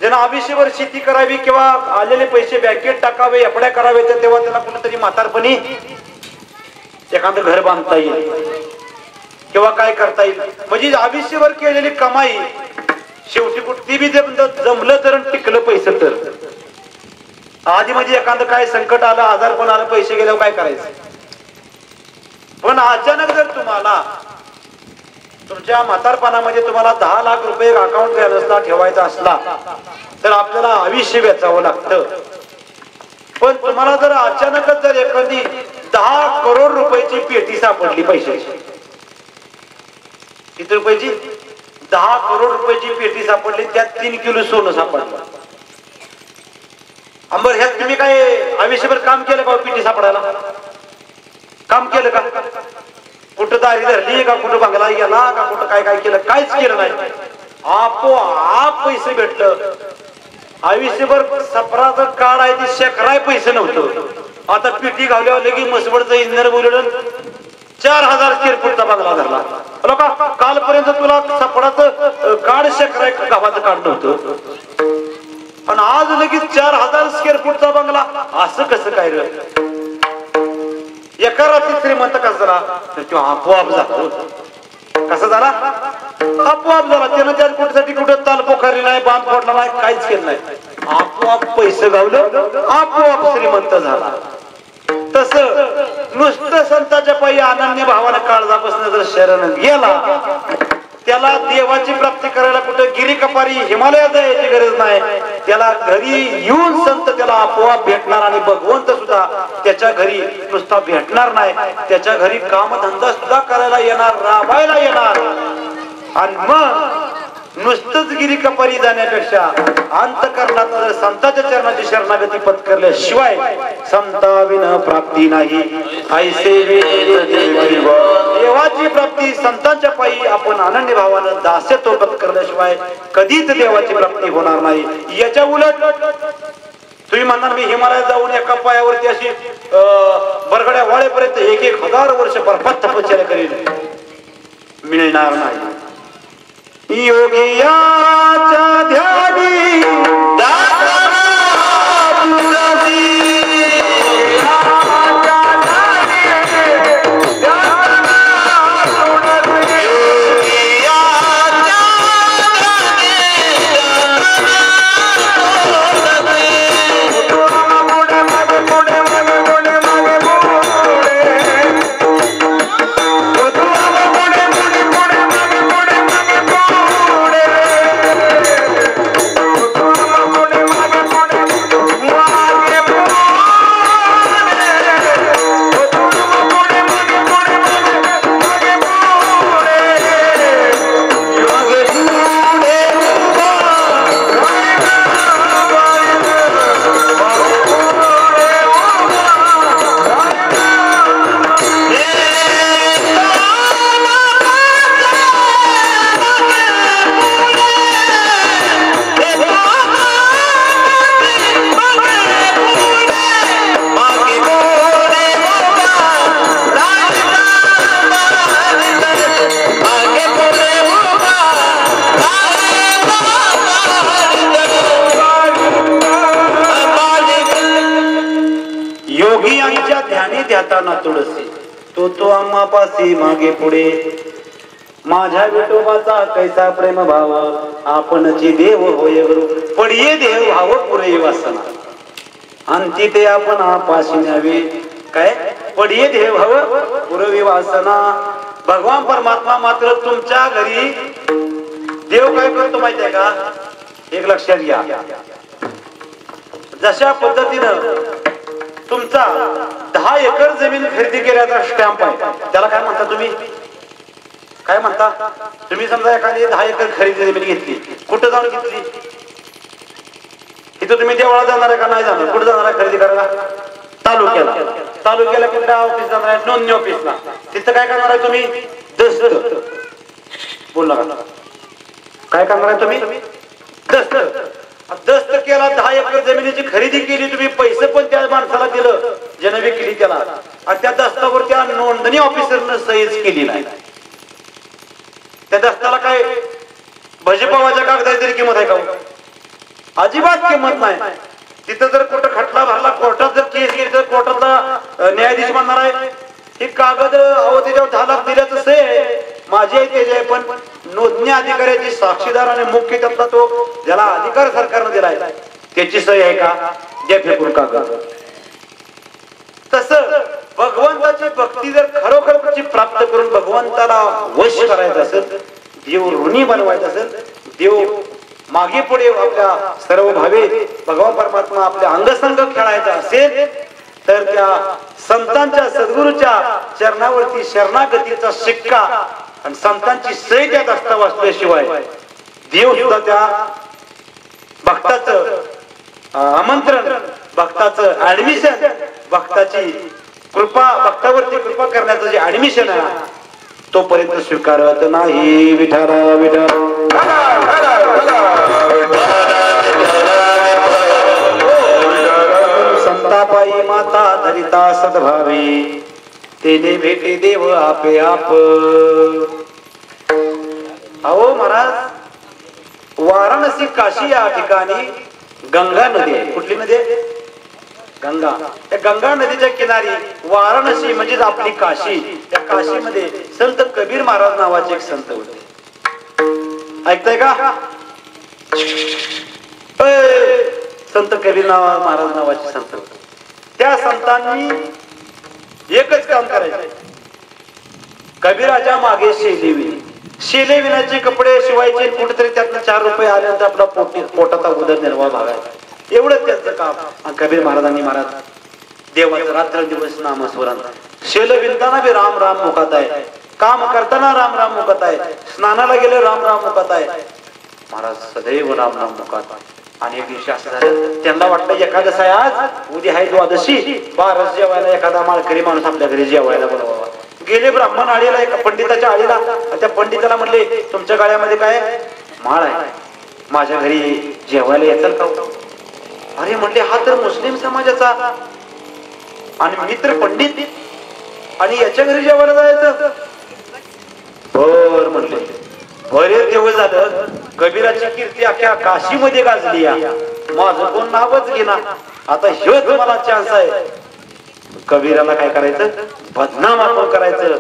ज्यांना आयुष्यभर शेती करावी किंवा आलेले पैसे बँकेत टाकावे एफड्या करावे तर तेव्हा त्याला कुठेतरी म्हातारपणी एखादं घर बांधता येईल किंवा काय करता येईल. म्हणजे आयुष्यभर केलेली कमाई शेवटी कुठे बी जमलं तर टिकलं पैसे तर. आधी म्हणजे एखादं काय संकट आलं आजारपण आलं पैसे गेल्यावर काय करायचं? पण अचानक जर तुम्हाला तुमच्या म्हातारपणामध्ये तुम्हाला 10 लाख रुपये अकाउंट बॅलन्सला ठेवायचा असला तर आपल्याला आयुष्य वेचावं लागतं. पण तुम्हाला जर अचानकच जर एखादी 10 करोड रुपयाची पेटी सापडली पैशाची, किती रुपयाची? 10 करोड रुपयाची पेटी सापडली, त्यात 3 किलो सोनं सापडलं. अंबर ह्यात तुम्ही काय आयुष्यभर काम केलं का पेटी सापडायला? काम केलं का? कुठं दारी धरली का? कुठं बंगला गेला का? कुठं काय काय केलं? काहीच केलं नाही. आपोआप पैसे भेटलं. आयुष्यभर सफराचं काळ आहे, ते शेकराय पैसे नव्हतं. आता पेटी घावल्यावर लगी मसवडचं इंजिनियर बोलवलं, 4000 स्क्वेअर फूटचा बंगला धरला. लोका कालपर्यंत तुला सफराचं काढ शेकराय गावाचं काढ नव्हतं, पण आज लगेच 4000 स्क्वेअर फूटचा बंगला. असं कसं काय रे? एका रात्री श्रीमंत कसा झाला? तर तो आपोआप झाला. कसा झाला? आपोआप झाला. त्यानं त्या कुठेसाठी कुठं ताल पोखरली नाही, बांध फोडला नाही, काहीच केलं नाही. आपोआप पैसे गावलं, आपोआप श्रीमंत झाला. तस नुसतं संतांच्या पायी अनन्य भावानं काळजापासून जर शरण गेला, त्याला देवाची प्राप्ती करायला कुठे गिरी कपारी हिमालयात जायची गरज नाही. त्याला घरी येऊन संत त्याला आपोआप भेटणार. आणि भगवंत सुद्धा त्याच्या घरी नुसता भेटणार नाही, त्याच्या घरी कामधंदा सुद्धा करायला येणार, राबायला येणार. आणि मग नुसतंच गिरी कपारी जाण्यापेक्षा अंतःकरणात जर संतांच्या चरणाची शरणागती पत्करल्याशिवाय संताविन प्राप्ती नाही. ऐसे देवाची प्राप्ती संतांच्या पायी आपण अनन्य भावानं दास्यत्व पत्करल्याशिवाय कधीच देवाची प्राप्ती होणार नाही. याच्या उलट तुम्ही म्हणणार मी हिमालयात जाऊन एका पायावरती अशी बरगड्या वाळेपर्यंत 1000 वर्ष बर्फात तपश्चर्या करेल, मिळणार नाही. योगियाच्या ध्यानी तो आम्हापासी मागे पुढे माझ्या विठोबाचा कैसा प्रेम भाव आपणची देव होय गुरु पडिये देव भाव पुरे वासना अंती ते आपण आपाशी न्यावे. काय पडिये देव भाव पुरे वासना. भगवान परमात्मा मात्र तुमच्या घरी देव काय करतो माहिती आहे का? एक लक्षात घ्या. जशा पद्धतीनं तुमचा 10 एकर जमीन खरेदी केल्याचा स्टॅम्प आहे, त्याला काय म्हणता तुम्ही? काय म्हणता तुम्ही? समजा एखादी 10 एकर खरेदी जमीन घेतली, कुठं जाऊन घेतली? इथं तुम्ही देवळात जाणार आहे का नाही जाणार? कुठं जाणार आहे खरेदी करायला? तालुक्याला. तालुक्याला कुठल्या ऑफिस जाणार आहे? नोंदणी ऑफिसला. तिथं काय करणार आहे तुम्ही? दस्त. बोलला काय करणार आहे तुम्ही? दस्त. दस्त केला. 10 एकर जमिनीची खरेदी केली तुम्ही, पैसे पण त्या माणसाला दिलं ज्याने विकली त्याला, आणि त्या दस्तावर त्या नोंदणी ऑफिसरनं सहीच केली नाही. त्या दस्ताला काय भजीपावाच्या कागदाची तरी किंमत आहे का? अजिबात किंमत नाही. तिथं जर कुठं खटला भरला, कोर्टात जर केस गेली तर कोर्टातला न्यायाधीश म्हणणार आहे हे कागद अहो त्याच्यावर 10 लाख दिल्याचं सही आहे माझी आहे त्याची आहे, पण नोंदणी अधिकाऱ्याची साक्षीदार आणि मुख्य त्यातला तो ज्याला अधिकार सरकारने दिलाय त्याची सही आहे का? जे फेकून कागद. तसं भगवंताची भक्ती जर खरोखरची प्राप्त करून भगवंताला वश करायचं असेल, देव ऋणी बनवायचं असेल, देव मागे पुढे आपल्या सर्व भावे भगवान परमात्मा आपल्या अंगसंग खेळायचा असेल तर त्या संतांच्या सद्गुरूच्या चरणावरती शरणागतीचा शिक्का आणि संतांची सही त्यात असता असल्याशिवाय देव सुद्धा त्या भक्ताचं आमंत्रण, भक्ताचं ऍडमिशन, भक्ताची कृपा, भक्तावरती कृपा करण्याचं जे ऍडमिशन आहे तोपर्यंत स्वीकारत नाही. विठ्ठल विठ्ठल संतापाई माता धरिता सद्भावी तेने भेटे देव आपे आप. अहो महाराज, वाराणसी काशी या ठिकाणी गंगा नदी आहे. कुठली नदी आहे? गंगा. त्या गंगा नदीच्या किनारी वाराणसी म्हणजेच आपली काशी, त्या काशीमध्ये संत कबीर महाराज नावाचे एक संत होते. ऐकताय का? संत कबीर महाराज नावाचे संत होते. त्या संतांनी एकच काम करायचे, कबीराच्या मागे शेले विनाचे कपडे शिवायचे, कुठेतरी त्यातनं 4 रुपये आल्यानंतर आपला पोटाचा उदरनिर्वाह भागायचा, एवढंच त्यांचं काम. आणि कबीर महाराजांनी महाराज देवाचं रात्र दिवस नामस्मरण, शेल विणताना बी राम राम मुखात आहे, काम करताना राम राम मुखात आहे, स्नानाला गेले राम राम मुखात आहे, महाराज सदैव राम राम मुखात. आणि एक दिवशी असं झालं, त्यांना वाटलं एकादश आहे आज, उद्या आहे द्वादशी, 12 जेवायला एखादा माळकरी माणूस आपल्या घरी जेवायला बोलवावा. गेले ब्राह्मण आळीला, एका पंडिताच्या आळीला. त्या पंडिताला म्हणले, तुमच्या गाळ्यामध्ये काय माळ आहे, माझ्या घरी जेवायला येतात का? अरे म्हणले, हा तर मुस्लिम समाजाचा आणि मित्र पंडित, आणि याच्या घरी जेवायला जायचं? बर म्हणले. बरेच दिवस झालं कबीराची कीर्ती अख्ख्या काशीमध्ये गाजली, माझं कोण नावच घेना. आता ह्योच मला चान्स आहे. कबीराला काय करायचं? बदनाम आपण करायचं.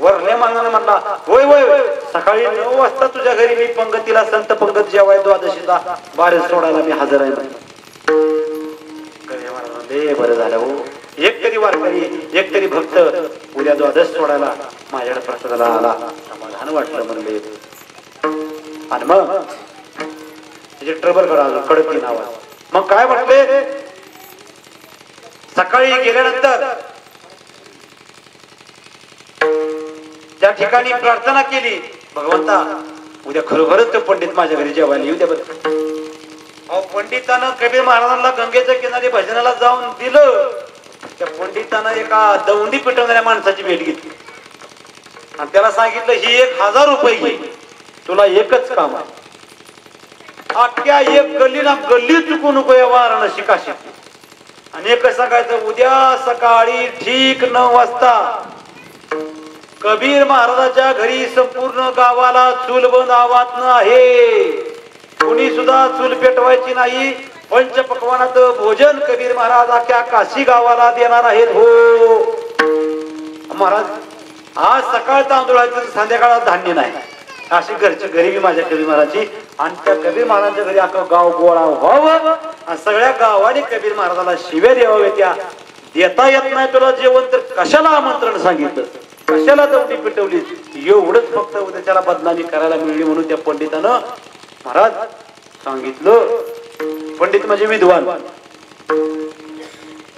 वरल्या माणसाने म्हणला, होय होय, सकाळी 9 वाजता तुझ्या घरी मी पंगतीला संत पंगत जेवाय द्वादशीला 12 सोडायला मी हजर आहे. कबीर महाराज, बरं झालं हो, एक तरी वारकरी, एक तरी भक्त उद्या द्वादश सोडायला माझ्याकडे प्रसादाला आला, समाधान वाटलं म्हणले. आणि मग त्याचे ट्रबल कडकी नाव. मग काय म्हटले, सकाळी गेल्यानंतर त्या ठिकाणी प्रार्थना केली, भगवंता उद्या खरोखरच तो पंडित माझ्या घरी जेवायला येऊ द्या. बरं, पंडितानं कबीर महाराजांना गंगेच्या किनारी भजनाला जाऊन दिलं. त्या पंडितानं एका दौंडी पिटवणाऱ्या माणसाची भेट घेतली आणि त्याला सांगितलं, ही 1000 रुपये घे, तुला एकच काम आहे, अख्ख्या एक गल्ली ना गल्ली चुकू नको या वाराणसी काशीत. आणि एकच सांगायचं, उद्या सकाळी ठीक 9 वाजता कबीर महाराजाच्या घरी संपूर्ण गावाला चूल बंद आवाज आहे, कुणी सुद्धा चूल पेटवायची नाही. पंचपक्वानाचं भोजन कबीर महाराज अख्ख्या काशी गावाला देणार आहेत. हो महाराज, आज सकाळ तांदूळाचं, संध्याकाळात धान्य नाही, अशी घरची गरिबी माझ्या कबीर महाराजाची. आणि त्या कबीर महाराजांच्या घरी अख्खं गाव गोळा व्हावं आणि सगळ्या गावाने कबीर महाराजाला शिव्या द्याव्या. त्या देता येत नाही तुला जेवण, तर कशाला आमंत्रण सांगितलं, कशाला दौंडी पिटवली, एवढंच फक्त उद्याच्याला बदनामी करायला मिळली म्हणून त्या पंडितानं महाराज सांगितलं. पंडित म्हणजे विद्वान.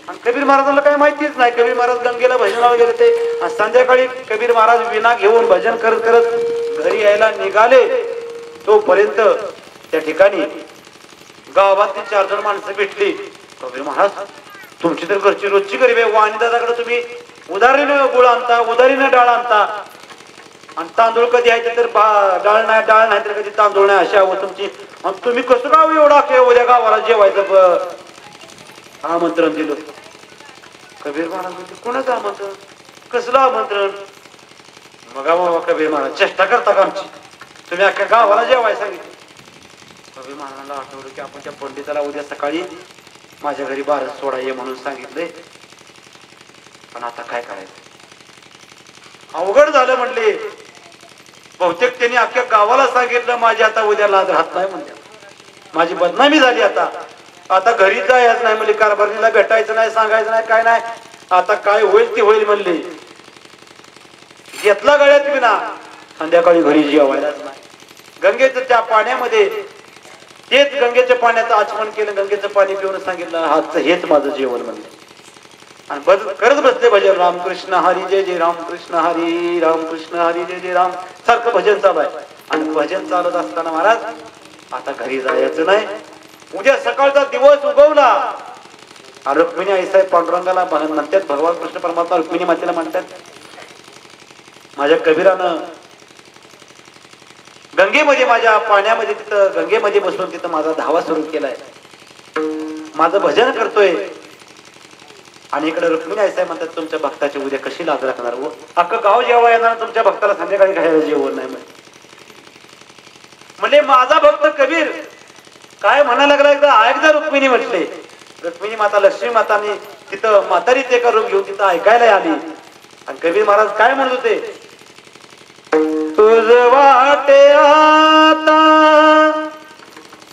आणि कबीर महाराजांना काही माहितीच नाही. कबीर महाराज गंगेला भजनाला गेले ते, आणि संध्याकाळी कबीर महाराज विना घेऊन भजन करत करत घरी यायला निघाले. तोपर्यंत त्या ठिकाणी गावातली 4 जण माणसं भेटली. कबीर महाराज, तुमची तर घरची रोजची गरीब आहे, वाणी दादाकडे तुम्ही उधारीनं गुळ आणता, उधारीनं डाळ आणता, आणि तांदूळ कधी आहे तर डाळ नाही तर कधी तांदूळ नाही, अशा तुमची. आणि तुम्ही कसं गाव एवढा उद्या गावाला जेवायचं आमंत्रण दिलं? कबीर महाराज म्हणते, कोणाचं आमंत्रण, कसलं आमंत्रण? मग कबीर महाराज, चेष्टा करता का आमची? तुम्ही अख्ख्या गावाला जेवायला सांगितलं. कबीर महाराजांना आठवलं की आपण त्या पंडिताला उद्या सकाळी माझ्या घरी 12 सोडा ये म्हणून सांगितलंय, पण आता काय करायचं? अवघड झालं म्हणले. बहुतेक त्यांनी अख्ख्या गावाला सांगितलं, माझी आता उद्या लाज राहत नाही म्हणजे, माझी बदनामी झाली. आता घरी जायच नाही म्हणजे, कारभारणीला भेटायचं नाही, सांगायचं नाही, काय नाही. आता काय होईल ते होईल म्हणले. घेतला गळ्यात विना, संध्याकाळी घरी जेवायलाच नाही. गंगेच्या त्या पाण्यामध्ये तेच गंगेच्या पाण्याचं आचमन केलं, गंगेचं पाणी पिऊन सांगितलं हाच हेच माझं जेवण म्हणले. आणि करत बसले भजन. रामकृष्ण हरी जय जय रामकृष्ण हरी, रामकृष्ण हरी जय जय राम, सारखं भजन चालू आहे. आणि भजन चालत असताना महाराज आता घरी जायचं नाही. उद्या सकाळचा दिवस उगवला. रुक्मिणी आईसाहेब पांडुरंगाला म्हणतात, भगवान कृष्ण परमात्मा रुक्मिणी मातेला म्हणतात, माझ्या कबीरानं गंगेमध्ये, माझ्या पाण्यामध्ये, तिथं गंगेमध्ये बसून तिथं माझा धावा सुरू केलाय, माझं भजन करतोय. आणि इकडे रुक्मिणी आईसाहेब म्हणतात, तुमच्या भक्ताची उद्या कशी लाज राखणार हो, अख्खं गाव जेव्हा येणार, तुमच्या भक्ताला संध्याकाळी खायला जेवण नाही म्हणजे. माझा भक्त कबीर काय म्हणायला लागला, एकदा ऐकदा रुक्मिणी म्हटले. रुक्मिणी माता लक्ष्मी माताने तिथं म्हातारीच एका रूप घेऊन तिथं ऐकायला आली. आणि कबीर महाराज काय म्हणत होते, तुझ वाटे आता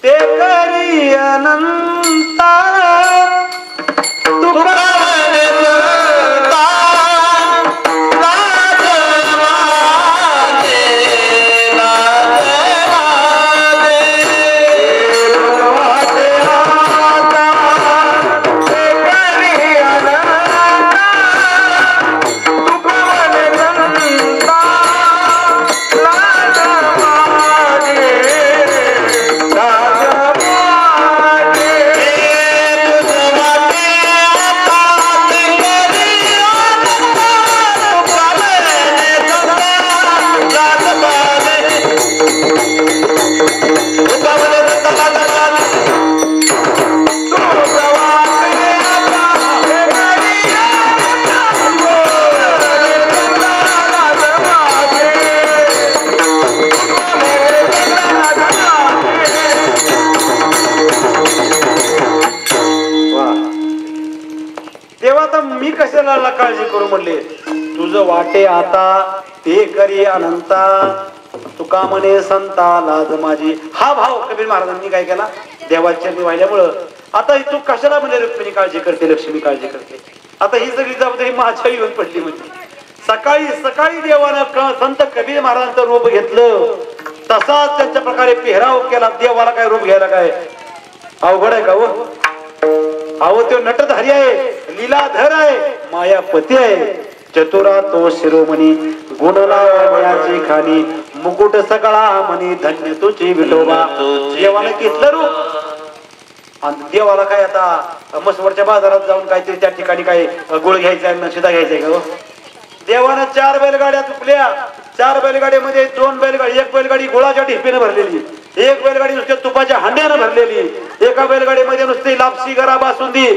ते करी अनंता, काळजी करू म्हणले. तुझं वाटे आता ते करी अनंता, तुका म्हणे संता लाज माझी. हा भाव कबीर महाराजांनी काय केला, देवाच्या वाहिल्यामुळं. आता तू कशाला म्हणजे रुक्मिणी काळजी करते, लक्ष्मी काळजी करते, आता ही सगळी जबाबदारी माझ्या येऊन पडली. म्हणजे सकाळी सकाळी देवानं संत कबीर महाराजांचं रूप घेतलं, तसाच त्यांच्या प्रकारे पेहराव केला. देवाला काय रूप घ्यायला काय अवघड आहे का हो. अहो तो नटधारी आहे, लीलाधर आहे, मायापती आहे, चतुरा तो शिरोमणी, गुणलावण्याची खाणी, मुकुट सगळा म्हणी, धन्य तुझी विठोबा. देवानं घेतलं रूप. आणि देवाला काय आता मसवरच्या बाजारात जाऊन काहीतरी त्या ठिकाणी काय गुळ घ्यायचा, शिदा घ्यायचाय का. देवानं 4 बैलगाड्या चुकल्या. 4 बैलगाडीमध्ये 2 बैलगाडी, एक बैलगाडी गुळाच्या ढिपीने भरलेली, एक बैलगाडी नुसत्या तुपाच्या हांड्यानं भरलेली, एका बैलगाडीमध्ये नुसती लापसी गरा बासुंदी,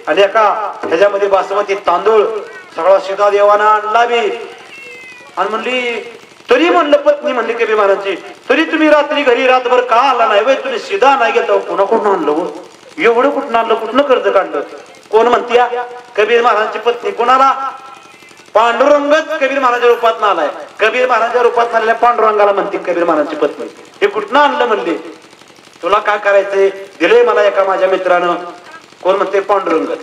आणि एका ह्याच्यामध्ये बासमती तांदूळ. सगळा शिदा देवाना आणला बी. आणि म्हणली, तरी म्हणलं पत्नी म्हणली कबीर महाराजांची, तरी तुम्ही रात्री घरी रातभर का आला नाही वय, तुम्ही शिदा नाही घेता, कोणा कुठून आणलं, एवढं कुठून आणलं, कुठनं कर्ज काढलं. कोण म्हणत्या, कबीर महाराजांची पत्नी. कोणाला, पांडुरंगच कबीर महाराजांच्या रूपात आलाय. कबीर महाराजांच्या रूपात आलेल्या पांडुरंगाला म्हणते कबीर महाराजांची पत्नी. हे कुठनं आणलं म्हणले, तुला काय करायचंय, दिलंय मला एका माझ्या मित्रानं. कोण म्हणते, पांडुरंग.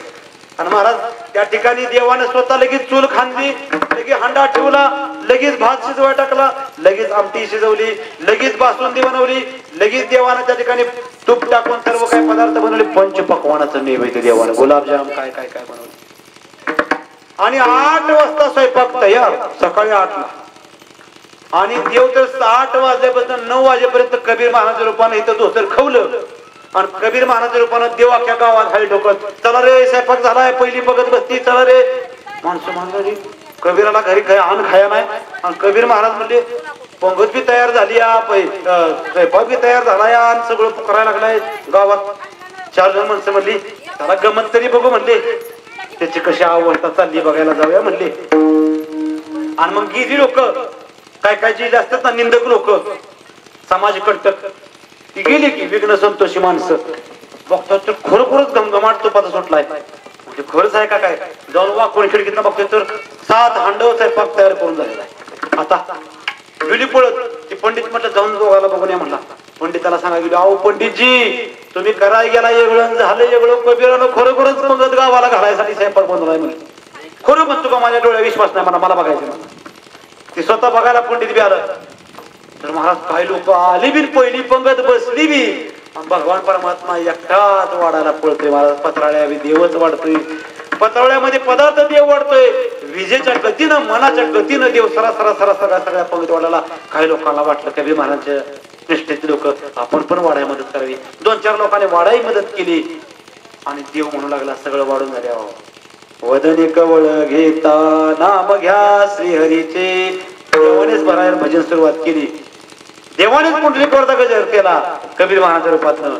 आणि महाराज त्या ठिकाणी देवाने स्वतः लगेच चूल खांदली, लगेच हांडा ठेवला, लगेच भात शिजवाय टाकला, लगेच आमटी शिजवली, लगेच बासुंदी बनवली, लगेच देवाने त्या ठिकाणी तूप टाकून सर्व काही पदार्थ बनवले. पंचपक्वानाचं नैवेद्य देवाने, गुलाबजाम काय काय काय बनवलं. आणि 8 वाजता स्वयंपाक तयार, सकाळी 8ला. आणि देव तर 8 वाजल्यापासून 9 वाजेपर्यंत कबीर महाराज रूपाने इथं धोतर खवलं. आणि कबीर महाराज रूपाने देव अख्ख्या गावात हाय ठोकत, चला रे स्वयंपाक झालाय, पहिली बघत बसती, चला रे. माणसं म्हणली, कबीराला घरी अन्न खाया नाही. आणि कबीर महाराज म्हणले, पंगत बी तयार झाली, स्वयंपाक बी तयार झालाय, आणि सगळं करायला लागलाय गावात. 4 जण माणसं म्हणली, त्याला गमत तरी बघू म्हणले, त्याची कशी अवस्था चालली बघायला जाऊया म्हणले. आणि मग गेली लोक, काय काय जी असतात ना निंदक लोक, समाज कंटक, ती गेली की विघ्न संतोषी माणसं बघतात तर खरोखरच घमघमाट तुपाचा सुटलाय. म्हणजे खरंच आहे का काय, जाऊन वाकून खिडकीतनं बघतोय तर 7 हांडव स्वयंपाक तयार करून झालेला आहे. आता गेली पळत, ती पंडित म्हटलं जाऊन दोघाला बघून या म्हणला. पंडिताला सांगा गेलो, अहो पंडितजी तुम्ही कराय गेला वेगळं झालं वेगळं, कबीरानं खरोखरच पंगत गावाला घालायसाठी स्वयंपाक बनवलाय म्हणजे. खरं म्हणतो का माझ्या डोळ्या विश्वास नाही मला बघायचं मला. ते स्वतः बघायला पंडित बी आलं. तर महाराज काही लोक आली बी पहिली पंगत बसली बी भगवान परमात्मा एकटाच वाढायला पळतोय. महाराज पत्राळ्या बी देवच वाढतोय. पत्रावळ्यामध्ये पदार्थ देव वाढतोय. विजेच्या गतीनं मनाच्या गतीनं देव सगळ्या पंगत वाढायला. काही लोकांना वाटलं कबीर महाराजच्या निष्ठेचे लोक आपण पण वाढायला मदत करावी. 2-4 लोकांनी वाढायला मदत केली आणि देव म्हणू लागला सगळं वाढून झाल्यावर वदनी कवळ घेता नाम घ्या श्रीहरीचे. देवानेच भरायला भजन सुरुवात केली. देवानेच पुंडलिकावरचा गजर केला कबीर महाराजच्या रूपातनं.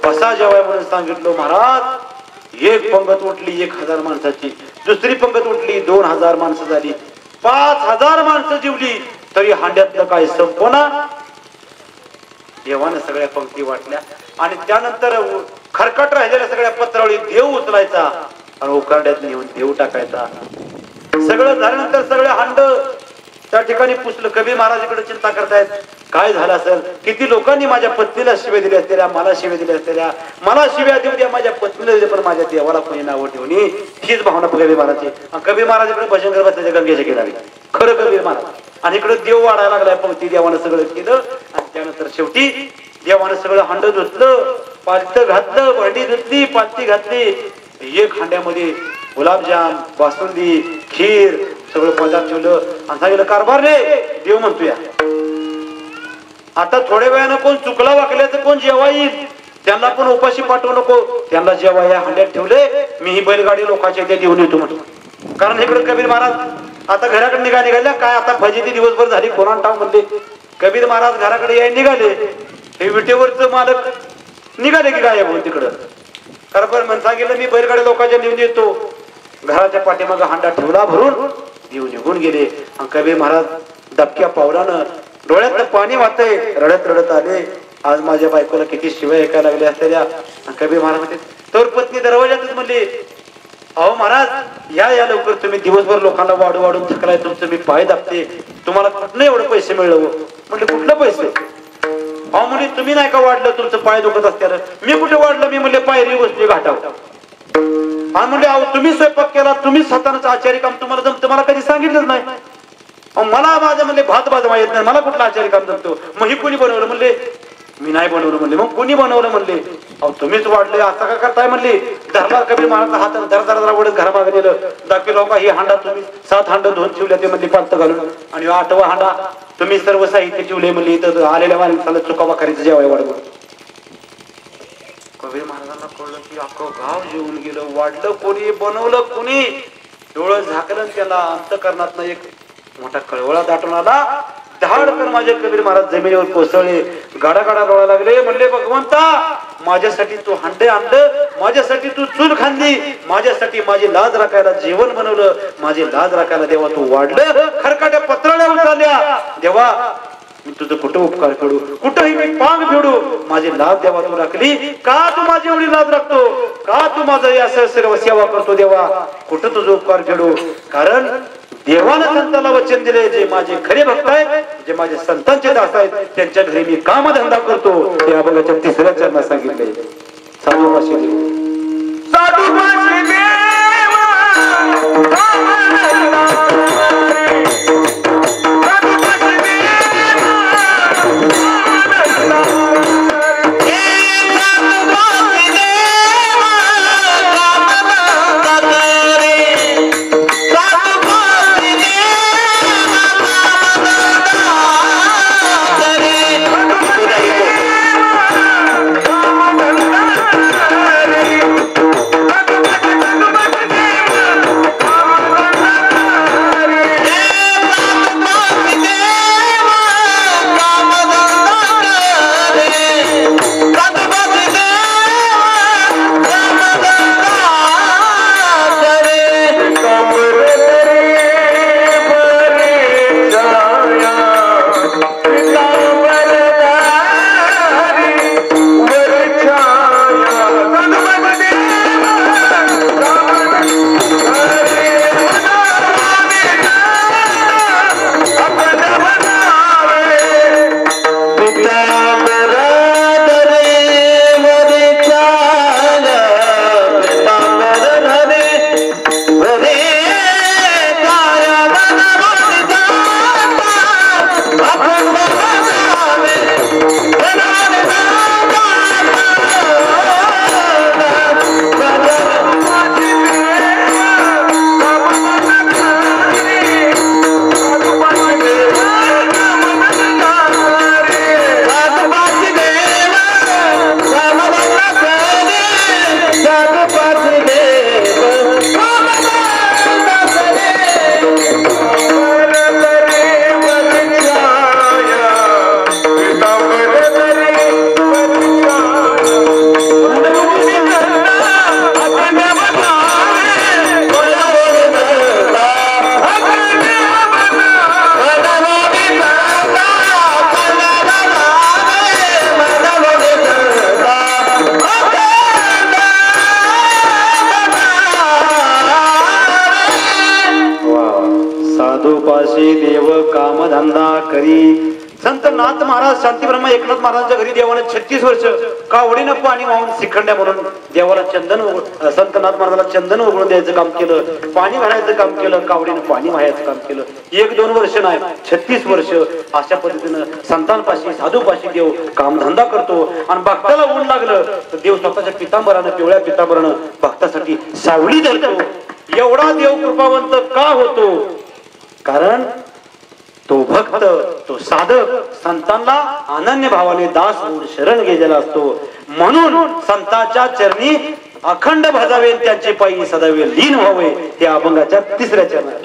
बसा जेवाय म्हणून सांगितलं. महाराज एक पंगत उठली 1000 माणसाची. दुसरी पंगत उठली 2000 माणसं झाली. 5000 माणसं जेवली तरी हांड्यातलं काय संपना. देवानं सगळ्या पंक्ती वाटल्या आणि त्यानंतर खरकट राहिलेल्या सगळ्या पत्रावळी देव उचलायचा आणि उकारड्यात नेऊन देव टाकायचा. सगळं झाल्यानंतर सगळे हांड त्या ठिकाणी पुसलं. कबीर महाराज इकडे चिंता करतायत काय झालं असेल. किती लोकांनी माझ्या पत्नीला शिव्या दिल्या असलेल्या, मला शिव्या दिल्या असलेल्या. मला शिव्या देऊ द्या, माझ्या पत्नीला दिले पण माझ्या देवाला कोणी नावं ठेवून. हीच भावना कबीर महाराजची. कबीर महाराज इकडे भजन करत बसले गंगेच्या किनारी. खरं कबीर महाराज. आणि इकडे देव वाढायला लागलाय. पंक्ती देवानं सगळं केलं आणि त्यानंतर शेवटी देवानं सगळं हांड धुतलं, पालतं घातलं, भांडी धुतली, पालती घातली. एक हांड्यामध्ये गुलाबजाम, बासुंदी, खीर सगळं पदार्थ ठेवलं आणि सांगितलं कारभार रे. देव म्हणतोय आता थोड्या वेळानं कोण चुकला वाकल्याचं कोण जेव्हा येईल त्यांना पण उपाशी पाठवू नको. त्यांना जेव्हा या हांड्यात ठेवले मी ही बैलगाडी लोकांच्या इथे देऊन येतो म्हणतो. कारण इकडे कबीर महाराज आता घराकडे निघाल्या काय आता फजिती दिवसभर झाली कोणाला टाव म्हणले. कबीर महाराज घराकडे याय निघाले. हे विटेवरच मालक निघाले की काय बोल तिकडं. कारण म्हणता गेलं मी बैलगाडी लोकांच्या नेऊन येतो. घराच्या पाठीमाग हांडा ठेवला भरून देव निघून गेले. आणि कबीर महाराज दबक्या पावलानं डोळ्यातलं पाणी वाहतंय रडत रडत आले. आज माझ्या बायकोला किती शिव्या ऐकायला लागल्या असलेल्या. कबीर महाराज म्हणते तर पत्नी दरवाजातच म्हणली अहो महाराज या लवकर तुम्ही दिवसभर लोकांना वाढून थकलाय. तुमचं मी पाय दाबते. तुम्हाला कुठलं एवढं पैसे मिळलं. म्हणले कुठलं पैसे. अहो म्हणजे तुम्ही नाही का वाढलं तुमचं पाय दुखत असत्याला. मी कुठे वाढलं. मी म्हणले पायरी बसली घाटावर. आणि म्हणले अहो तुम्ही स्वयंपाक केला तुम्ही स्वतःच आचारी काम तुम्हाला जमतं मला कधी सांगितलंच नाही. मला माझ्या म्हणले भात भाजवा येत नाही मला कुठलं आचारी काम जमतो. मग ही कोणी बनवलं म्हणले मी नाही बनवलं म्हणले. मग कोणी बनवलं म्हणले अहो तुम्हीच वाढले असं का करताय म्हणले. धरला कबीर महाराजचा हात धरा वडत घरामागे गेलं. दाखवलं का ही हांडा तुम्ही 7 हांड धुवून ठेवल्या ते म्हणले पालत घालून आणि 8वा हांडा तुम्ही सर्व साहित्य ठेवले म्हणले. इथं आलेल्या माणसाला चुकावाखारीचं जेवाय वाढवलं. कबीर महाराजांना कळलं की अख्खं गाव जेवून गेलं. वाढलं कोणी बनवलं कोणी. डोळं झाकलं त्याला अंतःकरणातनं एक मोठा कळवळा दाटून आला. धाडकन माझे कबीर महाराज जमिनीवर कोसळले. गाडा डोळा लागले. म्हणले भगवंता माझ्यासाठी तू हांडे आणलं. माझ्यासाठी तू चूल खांदी. माझ्यासाठी माझी लाज राखायला जेवण बनवलं. माझी लाज राखायला देवा तू वाढलं. खरकाट्या पत्राळ्या उचलल्या. देवा मी तुझं कुठं उपकार फेडू. कुठंही मी पांग फेडू. माझी लाज देवा तू राखली. का तू माझी एवढी लाज राखतो. का तू माझं असं सर्व सेवा करतो देवा. कुठं तुझं उपकार फेडू. कारण देवानं संतांना वचन दिले जे माझे खरे भक्त आहेत जे माझे संतांचे दास आहेत त्यांच्या घरी मी कामधंदा करतो. ते अभंगाच्या 3ऱ्या चरणात सांगितले. साधुपाशी देव साधुपाशी देव कामधंदा करी. संत नाथ महाराज शांती ब्रह्म एकनाथ महाराजांच्या घरी देवाने 36 वर्ष कावडीनं पाणी वाहून शिखंड्या म्हणून देवाला संत नाथ महाराजाला चंदन उघडून द्यायचं काम केलं, पाणी वाहायचं काम केलं, कावडीनं पाणी वाहायचं काम केलं. 1-2 वर्ष नाही, 36 वर्ष अशा पद्धतीनं संतांपाशी साधूपाशी देव कामधंदा करतो. आणि भक्ताला ऊन लागलं तर देव स्वतःच्या पितांबरानं, पिवळ्या पितांबरानं भक्तासाठी सावली धरतो. एवढा देव कृपावंत का होतो? कारण तो भक्त, तो साधक संतांना अनन्य भावाने दास होऊन शरण गेलेला असतो. म्हणून संतांच्या चरणी अखंड भजावे, त्यांचे पायी सदावे लीन व्हावे. हे अभंगाच्या दुसऱ्या चरणात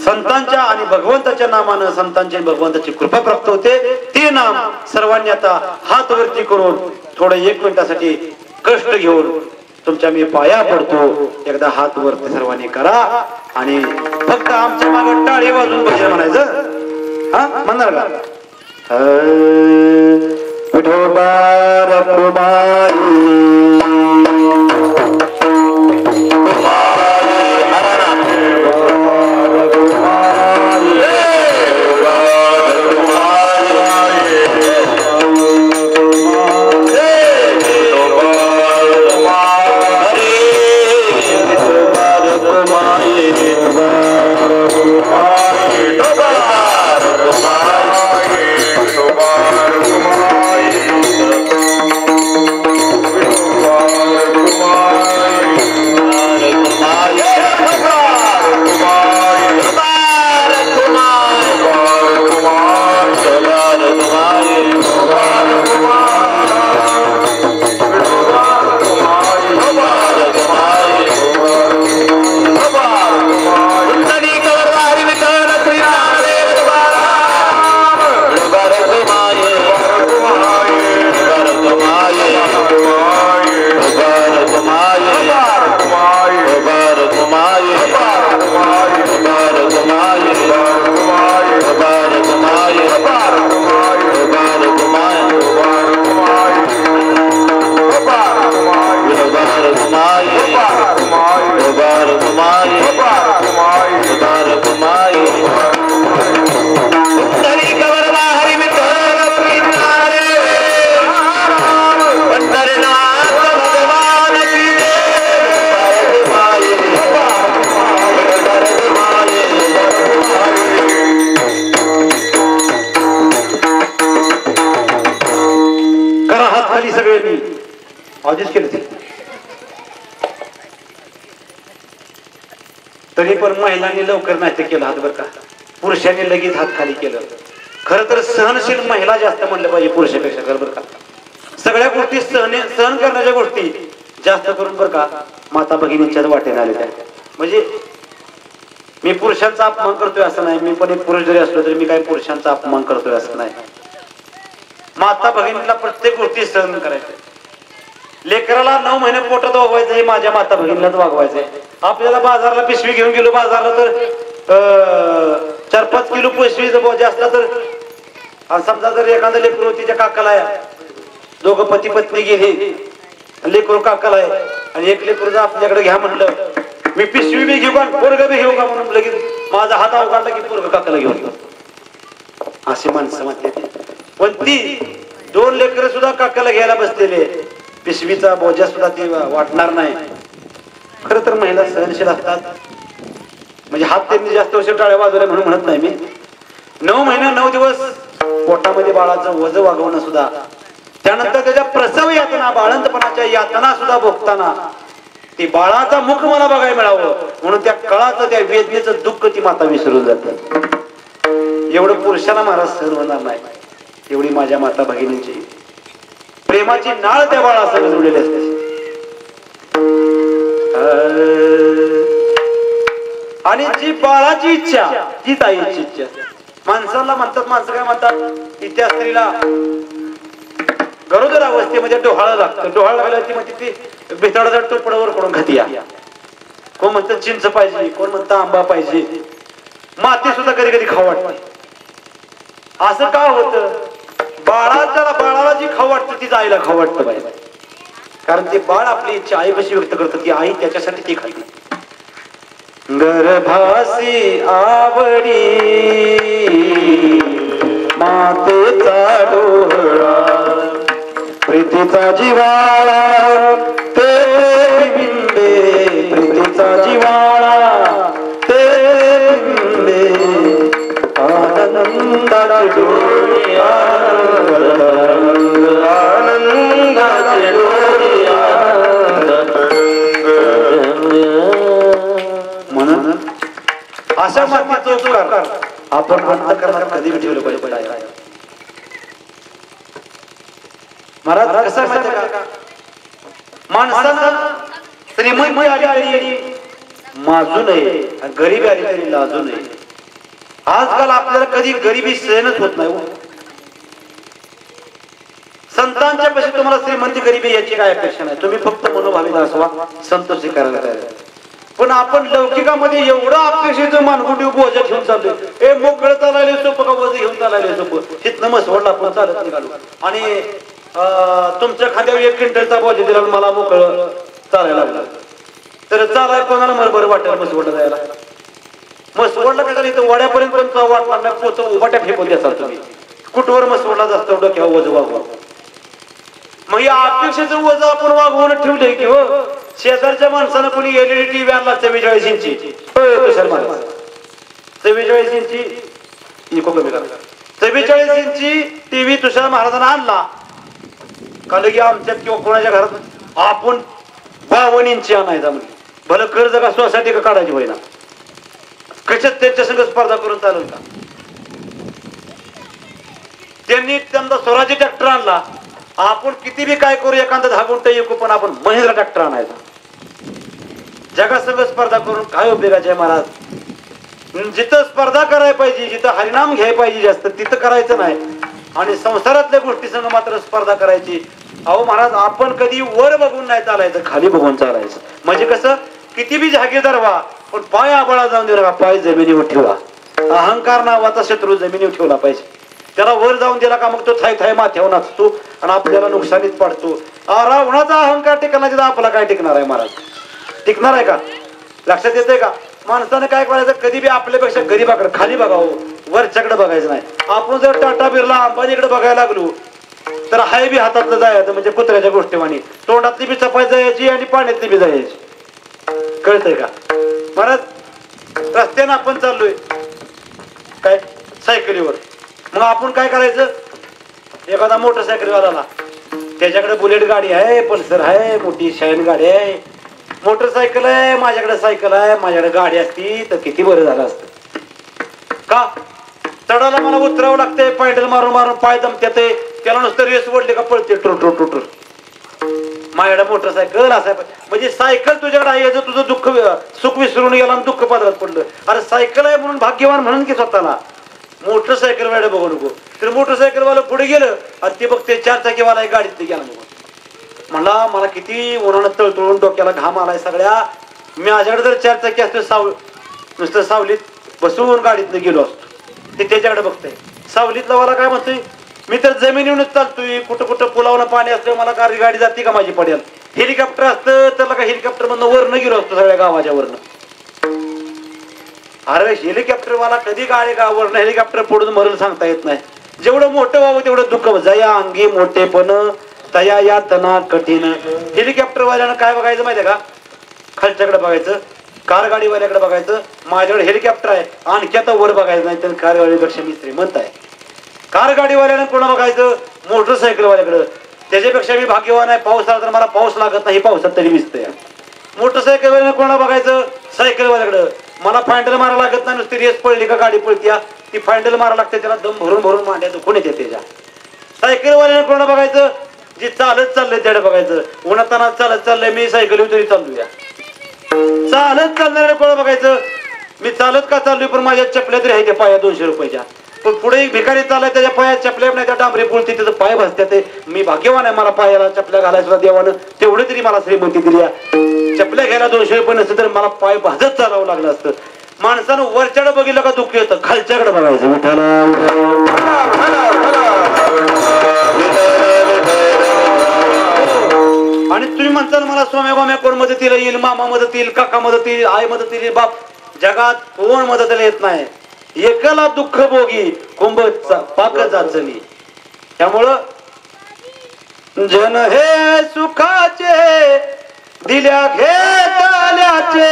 संतांच्या आणि भगवंताच्या नामानं संतांची भगवंताची कृपा प्राप्त होते. ते नाम सर्वांनी आता हात वरती करून थोडं 1 मिनिटासाठी कष्ट घेऊन तुमच्या मी पाया पडतो. एकदा हात वरती सर्वांनी करा आणि फक्त आमच्या मागे टाळी वाजून भजन म्हणायचं. हा म्हणणार का? विठोबा Bye. खाली सगळे मी आधीच केले ते. तरी पण महिलांनी लवकर नाही ते केलं हात बरं का, पुरुषांनी लगेच हात खाली केलं. खरं तर सहनशील महिला जास्त म्हणलं पाहिजे पुरुषापेक्षा, खरं बरं का. सगळ्या गोष्टी सहन करण्याच्या गोष्टी जास्त करून बरं का माता भगिनींच्याच वाटेने आलेल्या आहेत. म्हणजे मी पुरुषांचा अपमान करतोय असं नाही, मी पण एक पुरुष जरी असलो तरी मी काही पुरुषांचा अपमान करतोय असं नाही. माता भगिनीला प्रत्येक गोष्टी सहन करायच्या. लेकराला 9 महिने पोटात वागवायचं हे माझ्या माता भगिनीलाच वागवायचंय. आपल्याला बाजारला पिशवी घेऊन गेलो बाजारला तर 4-5 किलो पिशवीचं बोजा असला तर समजा जर एखादा लेकरू तिच्या काकाला आहे, दोघं पती पत्नी गेले, लेकरू काकाला आहे आणि एक लेकरू आपल्याकडे घ्या म्हणलं, मी पिशवी बी घेऊ का पोरग बी घेऊ का म्हणून लगेच माझा हात अवघडला की पोरग काकाला घेऊन. अशी माणसं म्हणते. पण ती 2 लेकर सुद्धा काकाला घ्यायला बसलेले, पिशवीचा बोजा सुद्धा ती वाटणार नाही. खरं तर महिला सहनशील असतात. म्हणजे हात त्यांनी जास्त वर्ष टाळ्या वाजवल्या म्हणून म्हणत नाही मी. 9 महिने 9 दिवस पोटामध्ये बाळाचं वज वागवणं सुद्धा, त्यानंतर त्याच्या प्रसव यातना बाळंतपणाच्या यातना सुद्धा भोगताना ती बाळाचा मुख मला बघायला मिळावं म्हणून त्या कळाचं त्या वेदनेचं दुःख ती माता विसरून जाते. एवढं पुरुषाला महाराज सहन होणार नाही, एवढी माझ्या माता भगिनींची प्रेमाची नाळ त्या बाळासह जोडलेली असते. आणि जी बाळाची इच्छा ती ताईची इच्छा. माणसाला म्हणतात, माणसं काय म्हणतात की त्या स्त्रीला गरोदर अवस्थेमध्ये डोहाळं लागतं. डोहाळं लागलं ती म्हणते ती बेताळाचा टोपडावर करून खाती. कोण म्हणतं चिंच पाहिजे, कोण म्हणतं आंबा पाहिजे, माती सुद्धा कधी कधी खाऊ वाटते. असं का होतं? बाळाला जी खाऊ वाटतं तीच आईला खाऊ वाटतं बाई. कारण ते बाळ आपली इच्छा आई कशी व्यक्त करतं की आई त्याच्यासाठी ती खाते. गर्भासी आवडी मातेचा डोळा, प्रीतीचा जिवाळा ते बिंबे, प्रीतीचा जिवाळा ते बिंबे, आनंदाचे डोळे आनंदाचे डोळे. म्हणून अशा मातीचा उपकार आपण बंद करणार कधी ठेवलं पाहिजे. महाराज कसं माहिती का, माणसानं श्रीमंती आली तरी माजू नये, गरीबी आली तरी लाजू नये. आजकाल आपल्याला कधी गरिबी सहनच होत नाही. संतांच्या पेक्षा तुम्हाला श्रीमंती गरिबी याची काय अपेक्षा नाही. तुम्ही फक्त मनोभावीला असवा, संतोषी करायला तयार. पण आपण लौकिकामध्ये एवढं अपेक्षित मानगुंडी बोजा घेऊन चाललोय. हे मोकळं चालायला सोपं का बोज घेऊन चालायला सोपं? तिथनं मसवडला आपण चालत निघालो आणि तुमच्या खात्यावर 1 क्विंटलचा बोजा दिला मला मोकळं चालायला लागलं तर चालाय कोणाला मला बरं वाटेल मसवडला जायला? मसवडला काय झालं इथं वड्यापर्यंत पण वाटणार नाही, पोच उभाट्या फेकून द्याल तुम्ही. कुठवर मसवडला जास्त डोक्यावर वज वागवा. मग या अपेक्षेचं वज आपण वागवून ठेवलंय की हो. शेजारच्या माणसानं कोणी LED टीव्ही आणला 44 इंची, 44 इंची इको कमी करा, 44 इंची टीव्ही तुषार महाराजांना आणला का लगे आमच्यात किंवा कोणाच्या घरात आपण 52 इंची आणायचा म्हणजे भलं कर्ज का सोसायटी का काढायची होईना. कशात त्यांच्या संग स्पर्धा करून चालेल का? त्यांनी त्यांचा स्वराज्य ट्रॅक्टर आणला, आपण किती बी काय करू एखादा 10 गुंठ ऐकू पण आपण महिंद्रा ट्रॅक्टर आणायचा. जगासंग स्पर्धा करून काय उपयोगाचे आहे महाराज? जिथं स्पर्धा करायला पाहिजे, जिथं हरिनाम घ्यायला पाहिजे जास्त तिथं करायचं नाही आणि संसारातल्या गोष्टी संग मात्र स्पर्धा करायची. अहो महाराज आपण कधी वर बघून नाही चालायचं, खाली बघून चालायचं. म्हणजे कसं किती बी जागीरदार व्हा पण पाय आबाळा जाऊन देऊ नका, पाय जमिनीवर ठेवा. अहंकार नावाचा शत्रू जमिनीवर ठेवला पाहिजे. त्याला वर जाऊन दिला का मग तो थाय थाय माथ्यावर नाचतो आणि आपल्याला नुकसानीत पडतो. रावणाचा अहंकार टिकणार तिथं आपला काय टिकणार आहे महाराज? टिकणार आहे का? लक्षात येतंय का? माणसाने काय करायचं, कधी बी आपल्यापेक्षा गरीबाकडे खाली बघावं, वरच्याकडे बघायचं नाही. आपण जर टाटा बिर्ला अंबानीकडे बघायला लागलो तर हाय बी हातातलं जायचं म्हणजे कुत्र्याच्या गोष्टीवाणी. तोंडातली बी चपाई जायची आणि पाण्यातली बी जायची. कळतंय का महाराज? रस्त्याने आपण चाललोय काय सायकलीवर, मग आपण काय करायचं? एखादा मोटरसायकलवाला त्याच्याकडे बुलेट गाडी आहे, पल्सर आहे, मोठी शाईन गाडी आहे, मोटरसायकल आहे, माझ्याकडे सायकल आहे. माझ्याकडे गाडी असती तर किती बरं झालं असतं. का चढायला मला उतरावं लागतंय, पॅडल मारून मारून पाय दमत्यात, त्याला नुसतं रेस ओढले का पळते टुर. माझ्याकडे मोटरसायकल असाय म्हणजे सायकल तुझ्याकडे आहे याचं तुझं दुःख सुख विसरून गेला आणि दुःख पदरात पडलं. अरे सायकल आहे म्हणून भाग्यवान म्हणून की स्वतःला. मोटरसायकल वाले बघू नको. तर मोटरसायकल वाला पुढे गेलं आणि ते बघते 4 चाकीवाला गाडीत गेला बघून. म्हणला मला किती उन्हानं तळतळून डोक्याला घाम आलाय सगळ्या. मी माझ्याकडे जर 4 चाकी असतो नुसतं सावलीत बसून गाडीत गेलो असतो. ते त्याच्याकडे बघतंय सावलीतला वाला काय म्हणतोय, मी तर जमिनीवरच चालतोय, कुठं कुठं पुलावनं पाणी असतं, मला गाडी जाते का माझी पडेल. हेलिकॉप्टर असतं तर का हेलिकॉप्टर मधनं वरनं गेलो असतो सगळ्या गावाच्या वरनं. अरे हेलिकॉप्टर वाला कधी गावावरनं हेलिकॉप्टर पडून मरण सांगता येत नाही. जेवढं मोठं व्हावं तेवढं दुःख. जया अंगी मोठेपण तया या तना कठीण. हेलिकॉप्टर वाल्यानं काय बघायचं माहितीये का, खालच्याकडे बघायचं, कार गाडीवाल्याकडे बघायचं. माझ्याकडे हेलिकॉप्टर आहे आणखी आता वर बघायचं नाही तर कार गाडीपेक्षा मी श्रीमंत आहे. कार गाडीवाल्यानं कोणा बघायचं, मोटरसायकल वाल्याकडं, त्याच्यापेक्षा मी भाग्यवान आहे, पाऊस आला तर मला पाऊस लागत नाही, पावसात तरी भिजतंय. मोटरसायकल वाल्यानं कोणा बघायचं, सायकल वाल्याकडं, मला फॅन्डल मारायला लागत नाही, नुसती रेस पडली का गाडी पळत्या, ती फॅन्डल मारायला लागते, त्याला दम भरून भरून मांड्या दुखून येते त्याच्या. सायकल वाल्यानं कोणा बघायचं, जे चालत चाललंय त्याकडे बघायचं, उन्हातानात चालत चाललंय मी सायकल तरी चालूया. चालत चालणाऱ्या कोणा बघायचं, मी चालत का चाललोय पण माझ्या चपल्या तरी आहे त्या पाया 200 रुपयाच्या. पण पुढे एक भिकारी चाललाय त्याच्या पायात चपल्या नाही, त्या डांबरी पुळती त्याचं पाय भासत्यात. मी भाग्यवान आहे, मला पायाला चपल्या घालायला देवानं तेवढे तरी मला श्रीमंती दिली. चपल्या घ्यायला 200 रुपये नसतं तर मला पाय भाजत चालावं लागलं असतं. माणसानं वरच्याकडे बघितलं का दुःख येतं, खालच्याकडे बघायचं. आणि तुम्ही म्हणता मला स्वाम्या बाम्या कोण मदतीला येईल, मामा मदत येईल, काका मदत येईल, आई मदत येईल. बाप जगात कोण मदतीला येत नाही. एकाला दुःख भोगी कुंभ पाक जाचली. त्यामुळं जन हे सुखाचे दिल्या घेतल्याचे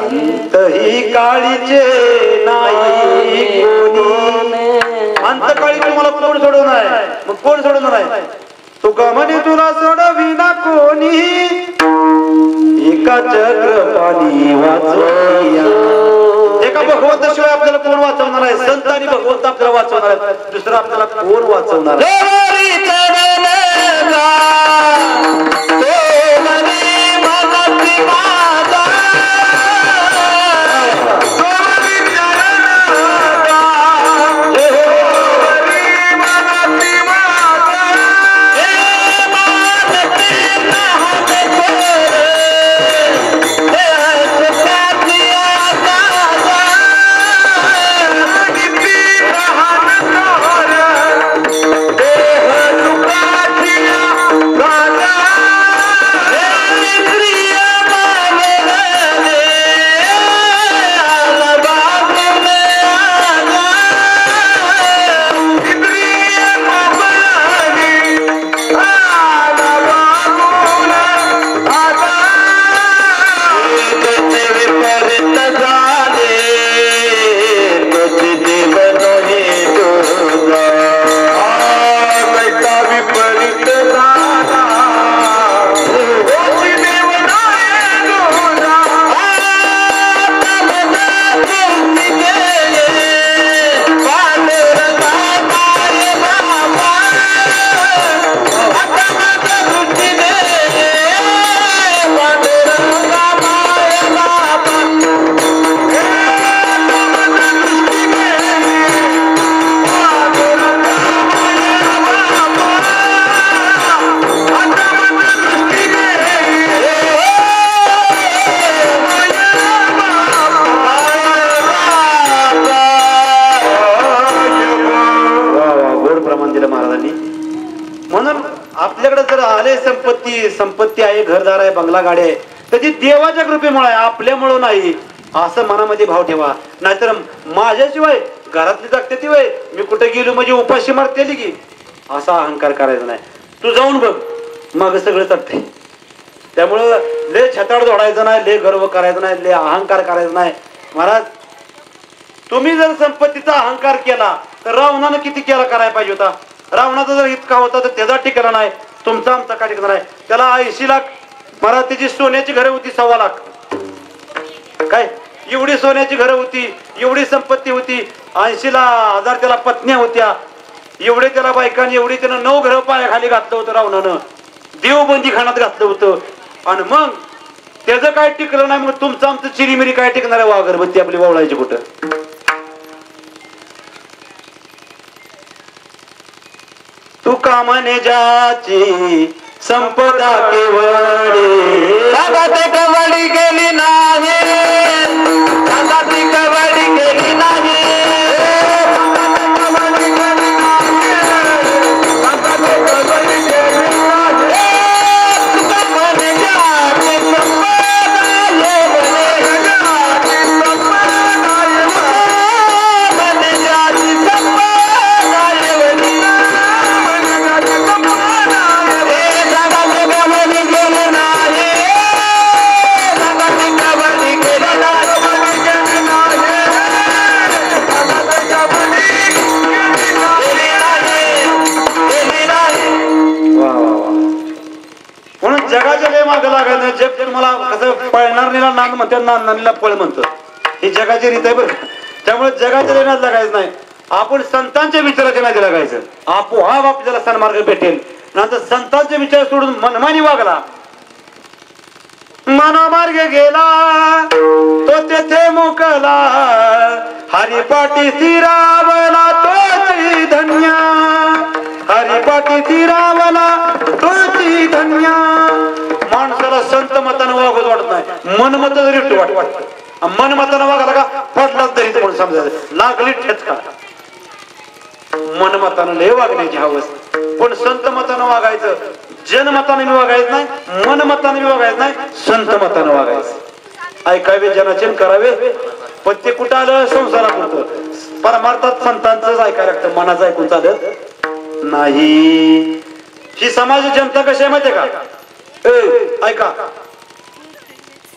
अंतही काळीचे नाही कोणी. अंतकाळी तुम्हाला कोण सोडवणार आहे, मग कोण सोडवणार आहे. तुका म्हणे तुला सोडविना कोणी, एका चक्रपाणी वाचवूया. एका भगवंताशिवाय आपल्याला कोण वाचवणार आहे. संत आणि भगवंत आपल्याला वाचवणार आहे, दुसरं आपल्याला कोण वाचवणार आहे. संपत्ती आहे, घरदार आहे, बंगला गाडी आहे, तर ती देवाच्या कृपेमुळे आहे, आपल्यामुळं नाही असं मनामध्ये भाव ठेवा. नाहीतर माझ्याशिवाय घरातली जागते ती वय मी कुठे गेलो म्हणजे उपाशी मारते की असा अहंकार करायचा नाही. तू जाऊन बघ मग सगळं चालतंय. त्यामुळं लय छताड जोडायचं नाही, लय गर्व करायचं नाही, लय अहंकार करायचा नाही. महाराज तुम्ही जर संपत्तीचा अहंकार केला तर रावणानं किती केला करायला पाहिजे होता. रावणाचा जर इतका होता तर त्याचा टिकला नाही, तुमचा आमचा काय टिकला नाही. त्याला 80 लाख मराठीची सोन्याची घरे होती, 1.25 लाख. काय एवढी सोन्याची घरं होती, एवढी संपत्ती होती, 80,000 त्याला पत्न्या होत्या, एवढे त्याला बायकांनी, एवढी त्यानं 9 घरं पायाखाली घातलं होतं रावणानं, देवबंदी खाण्यात घातलं होतं. आणि मग त्याचं काय टिकलं नाही. मग तुमचं आमचं चिरीमिरी काय टिकणार आहे? अगरबत्ती आपली वळायची कुठं? तू कामाने ज्याची संपदा केवडी, कवडी गेली नाही, कवडी गेली नाही. जगाच्या लय मागं लागायचं. जग तुम्हाला कसं पळणारणीला नांद म्हणतात, नांदणीला पळ म्हणतं. ही जगाची रीत आहे बरं. त्यामुळे जगाच्या लय नाद लागायचं नाही. आपण संतांच्या विचाराच्या नादी लागायचं. आपोआप आपल्याला सन्मार्ग भेटेल. नंतर संतांचे विचार सोडून मनमानी वागला, मनमार्ग गेला तो तेथे मुकला, हरिपाठी स्थिरावला तोची धन्या, हरिपाठी स्थिरावला तोची धन्या. माणसाला संत मतानं वागत वाटत नाही, मनमत जरी वाटत. मनमतानं वागायला का पडलाच तरी म्हणून समजायचं, लागली ठेचका. मनमतानं लय वागण्याची हवस, पण संत मतानं वागायचं. जनमताने मी वागायचं नाही, मनमताने मी वागायचं नाही, संत मतानं वागायचं. ऐकावे जनाचे करावे, पण ते कुठं आलं? संसारापुरतं. परमार्थात संतांचंच ऐकायला लागतं, मनाचं ऐकून चालत नाही. ही समाज जनता कशी आहे माहितीये का? ऐका,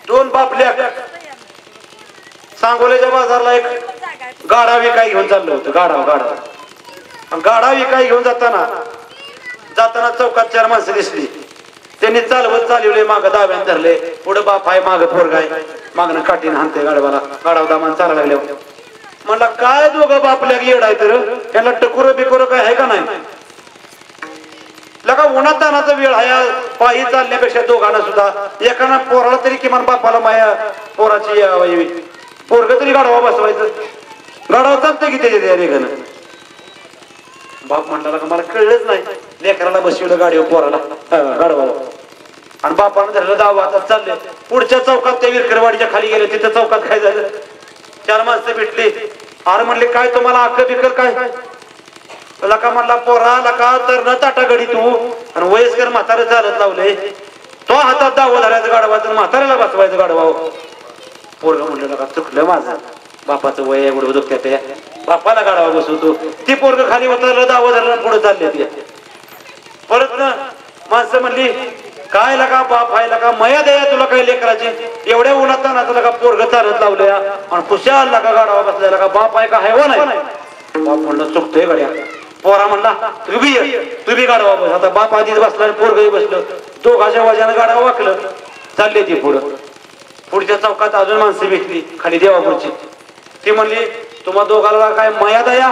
2 बापल्या सांगोल्याच्या बाजारला एक गाडा विकाय घेऊन चाललं होतं. गाडा विकाय घेऊन जाताना चौकात 4 माणसं दिसली. त्यांनी चालवले, माग दाव्यान धरले, पुढे बाप आहे, माग पोरगा आहे, मागणं काठीने हाणते गाडवाला. गाडाव दामान चालायला लागले. म्हणला काय दोघं बापल्या येड आहे तर त्यांना टकुरं बिकुरं काय आहे का नाही? लगा उन्हात तानाचा वेळ आहे, पायी चालण्यापेक्षा दोघांना सुद्धा एकानं पोराला तरी किमान बापाला माया पोराची पोरग तरी गाडवा बसवायचं. गाडवा चालतं की त्याच्या रेगानं. बाप म्हणला का मला कळलंच नाही, लेकराला बसवलं गाडीवर पोराला गाडवा, आणि बापानं धरलं दावा. आता चालले पुढच्या चौकात, त्या विरकरवाडीच्या खाली गेले. तिथं चौकात काय झालं? 4 माणसं भेटली. अरे म्हणले काय तुम्हाला अक्कल बिक्कल काय? लका म्हणला पोरा लका तर न ताटा गडी तू, आणि वयस्कर म्हातारे चालत लावले, तो हातात दावा धरायचं गाडवाचं, म्हाताऱ्याला बसवायचं गाडवा. पोरग म्हणलं लका चुकलं माझं, बापाचं वय एवढं दुःखात आहे, बापाला गाडवा बसवतो. ती पोरग खाली उतरलं, दावा धरलं, पुढे चालले. परत ना माणसं म्हणली काय लका बाप आहे लका मया द्या तुला काही लेकराची, एवढ्या उन्हात तानाचं लका पोरग चालत लावलं, आणि खुशाल लका गाडवा बसलाय, लका बाप आहे का हैवान आहे? बाप म्हणलं चुकतोय गड्या. पोरा म्हणला तू बी गाडवा बस. आता बाप आधीच बसला, पोरगही बसलं, दोघाच्या वाजानं गाडवा वाकलं. चालले ती पुढच्या चौकात अजून माणसं भेटली खाली देवापूरची. ती म्हणली तुम्हा दोघाला काय माया दया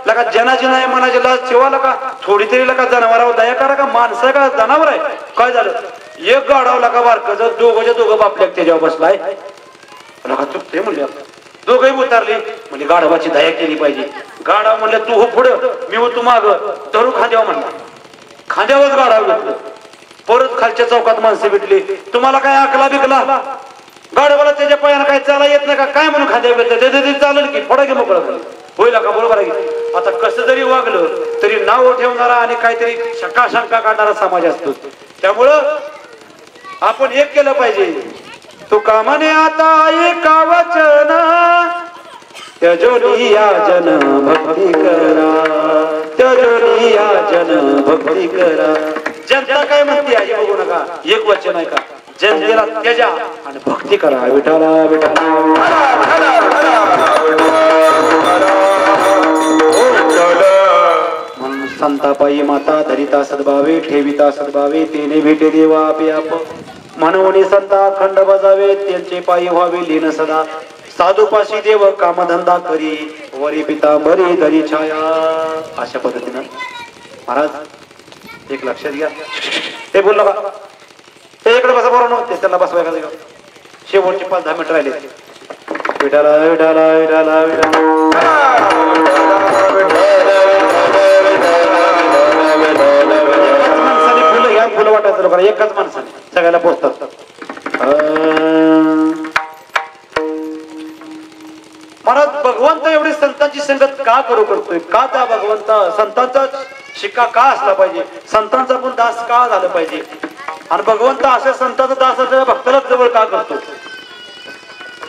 लका, जनाची नाही मनाची लाज ठेवा लका, थोडी तरी लका जनावरावर दया करा का, माणसं आहे का जनावर आहे? काय झालं? एक गाडावला का बारकं, दोघं बापल्या त्याच्यावर बसलाय. लका चुकते म्हणले, दोघही उतारली. म्हणजे गाढवाची दया केली पाहिजे. गाढव म्हणलं तू हो पुढं, मी हो तू माग, धरू खांद्यावर म्हणला. खांद्यावरच गाढव घेतलं. परत खालच्या चौकात माणसं भेटली. तुम्हाला काय आकला बिकला? गाढवाला त्याच्या पायानं काय चाला येत नाही का काय म्हणून खांद्यावर घेतलं? ते चालेल की फोडा की मोकळं होईल का? बरोबर आहे. आता कसं जरी वागलं तरी नाव ठेवणारा आणि काहीतरी शंका काढणारा समाज असतो. त्यामुळं आपण एक केलं पाहिजे. तू कामाने आता एका वचन त्यजोनिया जन भक्ती करा, त्यजोनिया जन भक्ती करा. जनता काय म्हणते आहे बघू नका, एक वचन आहे का? जनतेला त्यजा आणि भक्ती करा. विठाला विठाला म्हणून संतापायी माता धरिता सद्भावे ठेविता सद्भावे तेने भेटे देवा आपे आप म्हणून संता खंड बजावे त्यांचे पायी व्हावे लीन सदा साधुपाशी देव कामधंदा करी वरी पिता बरी धरी छाया. अशा पद्धतीनं महाराज एक लक्षात घ्या. ते बोललो का ते इकडे बसा बरोबर नव्हते त्याला बसवाय का शेवटचे 5-10 मिनिट राहिले. विठाला विठाला विठाला माणसाने फुलं घ्या फुलं वाटायचं लोकांना एकाच माणसाने सगळ्याला पोचतात. महाराज भगवंत एवढी संतांची संगत का करतोय का त्या भगवंत संतांचा शिक्का का असला पाहिजे संतांचा पण दास का झाला पाहिजे आणि भगवंत अशा संतांचा दास असलेल्या भक्ताला जवळ का करतो.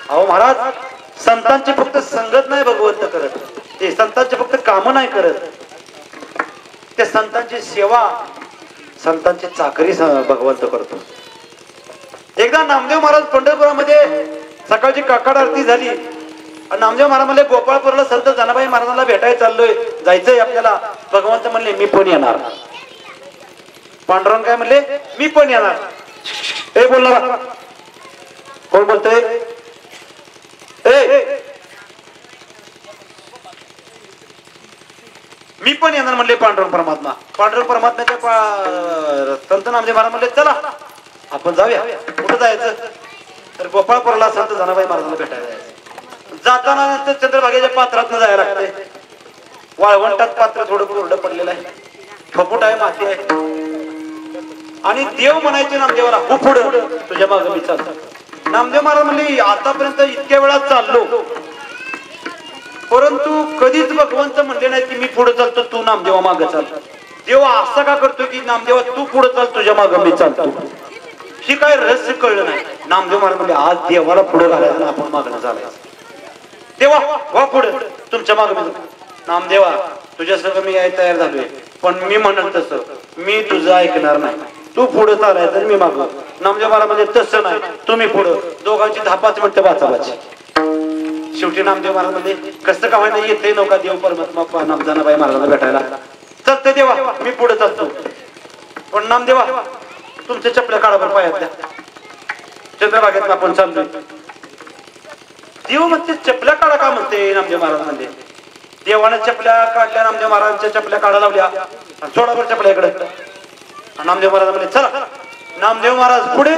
अहो महाराज संतांची फक्त संगत नाही भगवंत करत ते संतांची फक्त काम नाही करत ते संतांची सेवा संतांची चाकरी भगवंत करतो. एकदा नामदेव महाराज पंढरपुरामध्ये सकाळची काकड आरती झाली आणि नामदेव महाराज म्हणले गोपाळपूरला संत जनाबाई महाराजांना भेटायला चाललोय जायचंय आपल्याला. भगवंत म्हणले मी पण येणार. पांडुरंग काय म्हणले मी पण येणार. हे बोलला कोण बोलतोय मी पण येणार म्हणले पांडुरंग परमात्मा. पांडुरंग परमात्म्याच्या संत नामदेव महाराज म्हणले चला आपण जाऊया. कुठं जायचं तर गोपाळपूरला संत जनाबाई महाराजांना भेटायला जायचं. जाताना चंद्रभागेच्या पात्रात जायला लागते. वाळवंटात पात्र थोडं कोरडं पडलेलं आहे फपुट आहे माती आहे आणि देव म्हणायचे नामदेवाला हो पुढं तुझ्या मागे मी चालतो. नामदेव महाराज म्हणले आतापर्यंत इतक्या वेळात चाललो परंतु कधीच भगवंत म्हणले नाही की मी पुढे चालतो तू नामदेवा मागे चाल. देव असा का करतो की नामदेवा तू पुढे चाल तुझ्या मागे मी चालतो. ही काय रहस्य कळलं नाही. नामदेव महाराज म्हणले आज देवाला पुढे घालायचं आपण मागणं चालायचं. देवा वा पुढे तुमच्या मागे मी नामदेवा तुझ्या सगळं मी यायला तयार झालोय पण मी म्हणल तसं मी तुझं ऐकणार नाही. तू पुढे चालायचं मी मागं. नामदेव महाराज म्हणजे तसं नाही तुम्ही पुढं. दोघांची 10-5 मिनिटं वाचावायची. शेवटी नामदेव महाराज म्हणजे कसं का व्हायला येते नौका देव परमात्मा नामजनाबाई महाराजांना भेटायला चालतंय देवा मी पुढे चालतो पण नामदेवा तुमच्या चपल्या काढावर पायातल्या चंद्रभागेत आपण चाललोय. देव म्हणते चपल्या काढा का म्हणते नामदेव महाराज म्हणते. देवाने चपल्या काढल्या नामदेव महाराजांच्या चपल्या काढा लावल्या सोडावर चपल्या इकडे. नामदेव महाराज म्हणले चला. नामदेव महाराज पुढे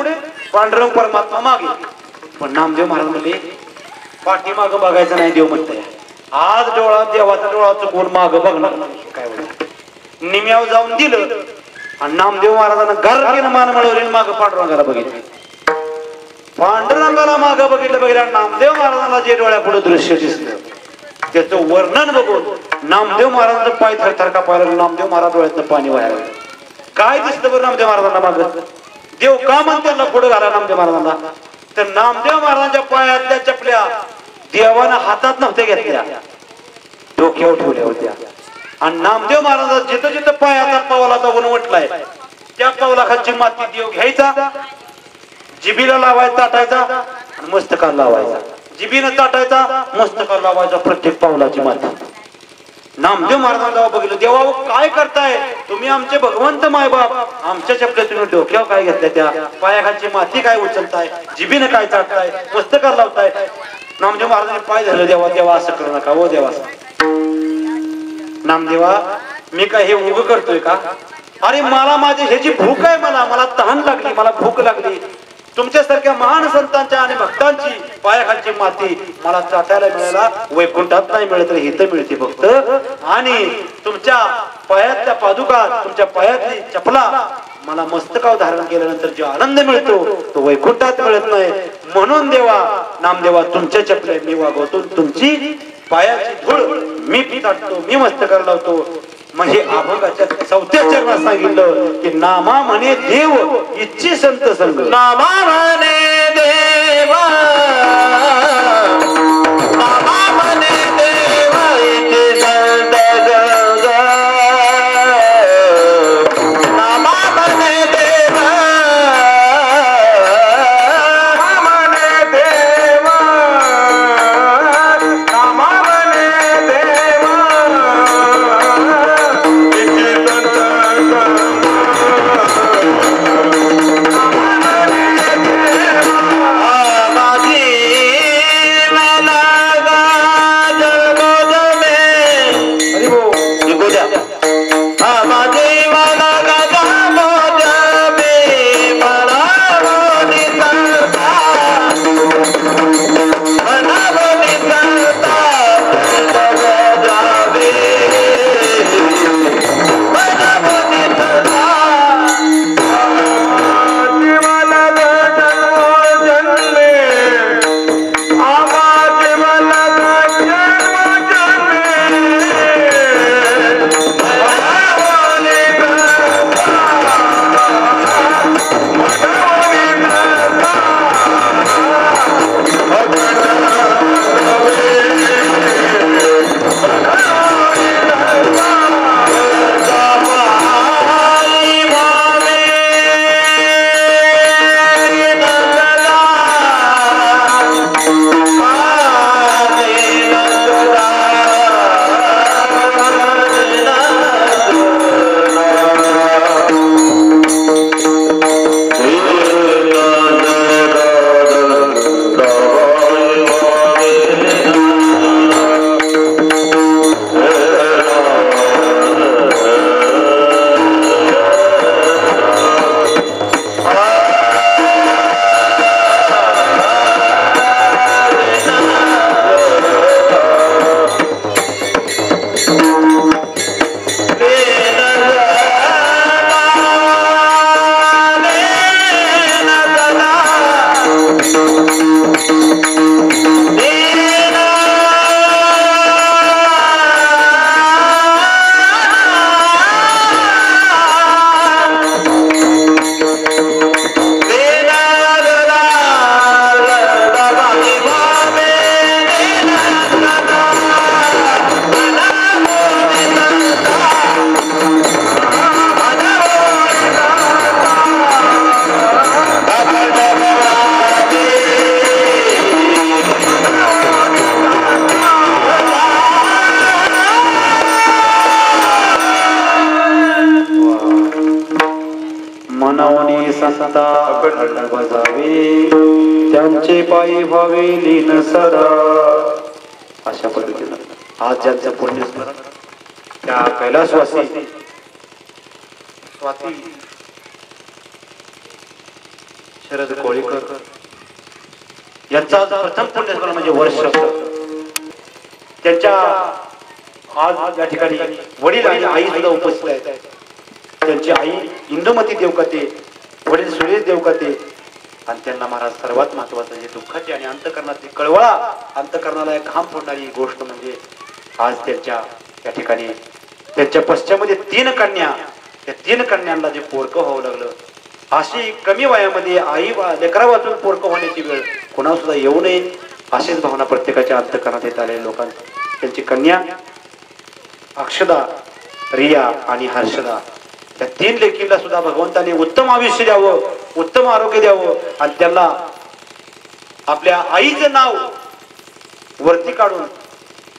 पांडुरंग परमात्मा मागे. पण नामदेव महाराज म्हणले पाठीमागं बघायचं नाही. देव म्हणते आज डोळा देवाचा डोळा चुकवून मागं बघणार काय बोल निम्यावर जाऊन दिलं आणि नामदेव महाराजांना गर्केनं मान मिळवली मागं पांडुरंगाला बघितलं. पांडुरंगाला मागं बघितलं नामदेव महाराजांना जे डोळ्या पुढे दृश्य दिसलं त्याचं वर्णन बघून नामदेव महाराजांचं पाय थरथर कापायला नामदेव महाराज डोळ्यातनं पाणी व्हायला काय दिसतं बरं नामदेव महाराजांना मागं. देव का म्हणते त्यांना पुढे घाला नामदेव महाराजांना तर नामदेव महाराजांच्या पायातल्या चपल्या देवानं हातात नव्हत्या घेतल्या डोक्यावर ठेवल्या होत्या आणि नामदेव महाराज जिथं जिथं पायाचा पावलाचा उनवटलाय त्या पावलाखालची माती देव घ्यायचा जिबीला लावायचा ताटायचा आणि मस्तकाला लावायचा. जिबीनं ताटायचा मस्तकाला लावायचा प्रत्येक पावलाची माती. नामदेव महाराजांना जेव्हा बघितलं देवा काय करताय तुम्ही आमचे भगवंत मायबाप आमच्या चपल्या तुम्ही डोक्यावर काय घेतल्या त्या पायाखालची माती काय उचलताय जिबीनं काय ताटताय मस्तकाला लावताय. नामदेव महाराजांनी पाय झालं देवा देवा असं करू नका हो देवा. नामदेवा मी काय हे उग करतोय का अरे मला माझी ह्याची भूक आहे मला तहान लागली मला भूक लागली. तुमच्यासारख्या महान संतांच्या आणि भक्तांची पायाखालची माती मला चाटायला मिळायला वैकुंठात नाही मिळत तर हित मिळते फक्त. आणि तुमच्या पायातल्या पादुका तुमच्या पायातली चपला मला मस्तकावर धारण केल्यानंतर जो आनंद मिळतो तो वैकुंठात मिळत नाही. म्हणून देवा नामदेवा तुमच्या चपल्या मी वागवतो तुमची पायाची धूळ मी ताटतो मी मस्तकाला लावतो. म्हणजे अभंगाच्या 4थ्या चरणात सांगितलं की नामा म्हणे देव इच्छी संत संग. नामा म्हणे देवा नामा म्हणे देवा इच्छी संत संग. नामा म्हणे देवा म्हणे देवा नामा म्हणे देवा इच्छी संता अखंड बजावे त्यांचे पायी व्हावे लीन सदा. अशा पद्धतीनं आज ज्यांचं पुण्यस्मरण त्या कैलासवासी स्वाती शरद कोळीकर यांचा आज प्रथम पुण्यस्मरण म्हणजे वर्ष. त्यांच्या आज या ठिकाणी वडील आणि आई सुद्धा उपस्थित आहेत. त्यांची आई इंदुमती देवकते, वडील सुरेश देवकते आणि त्यांना महाराज सर्वात महत्वाचं जे दुःखाची आणि अंतकरणाची कळवळा अंतकरणाला एक घाम फोडणारी गोष्ट म्हणजे आज त्यांच्या या ठिकाणी त्यांच्या पश्चामध्ये 3 कन्या, त्या 3 कन्यांना जे पोरकं व्हावं लागलं. अशी कमी वयामध्ये आई लेकरा वाचून पोरकं होण्याची वेळ कोणाला सुद्धा येऊ नये अशीच भावना प्रत्येकाच्या अंतकरणात येत आलेल्या लोकांची. त्यांची कन्या अक्षदा, रिया आणि हर्षदा त्या 3 लेकींना सुद्धा भगवंताने उत्तम आयुष्य द्यावं, उत्तम आरोग्य द्यावं आणि त्यांना आपल्या आईचं नाव वरती काढून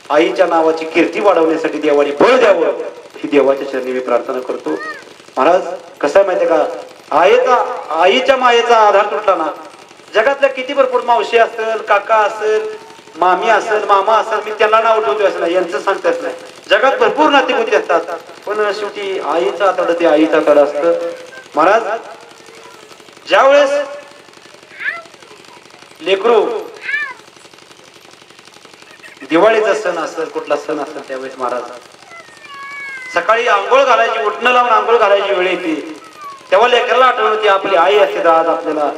आईच्या नावाची कीर्ती वाढवण्यासाठी देवाने बळ द्यावं ही देवाच्या चरणी मी प्रार्थना करतो. महाराज कसं आहे माहितीये का, आईच्या मायेचा आधार तुटला ना जगातल्या किती भरपूर मावशी असेल, काका असेल, मामी असेल, मामा असेल, मी त्यांना नाव ठेवतोय असं नाही, यांचं सांगताच नाही. जगात भरपूर नातेगोती असतात पण शेवटी आईचा आतड ते आईचा आतड असतं. महाराज ज्या वेळेस लेकरू दिवाळीचा सण असेल, कुठला सण असेल त्यावेळेस महाराज सकाळी आंघोळ घालायची, उठणं लावून आंघोळ घालायची वेळ येते तेव्हा लेकराला आठवण होती आपली आई असते. आज आपल्याला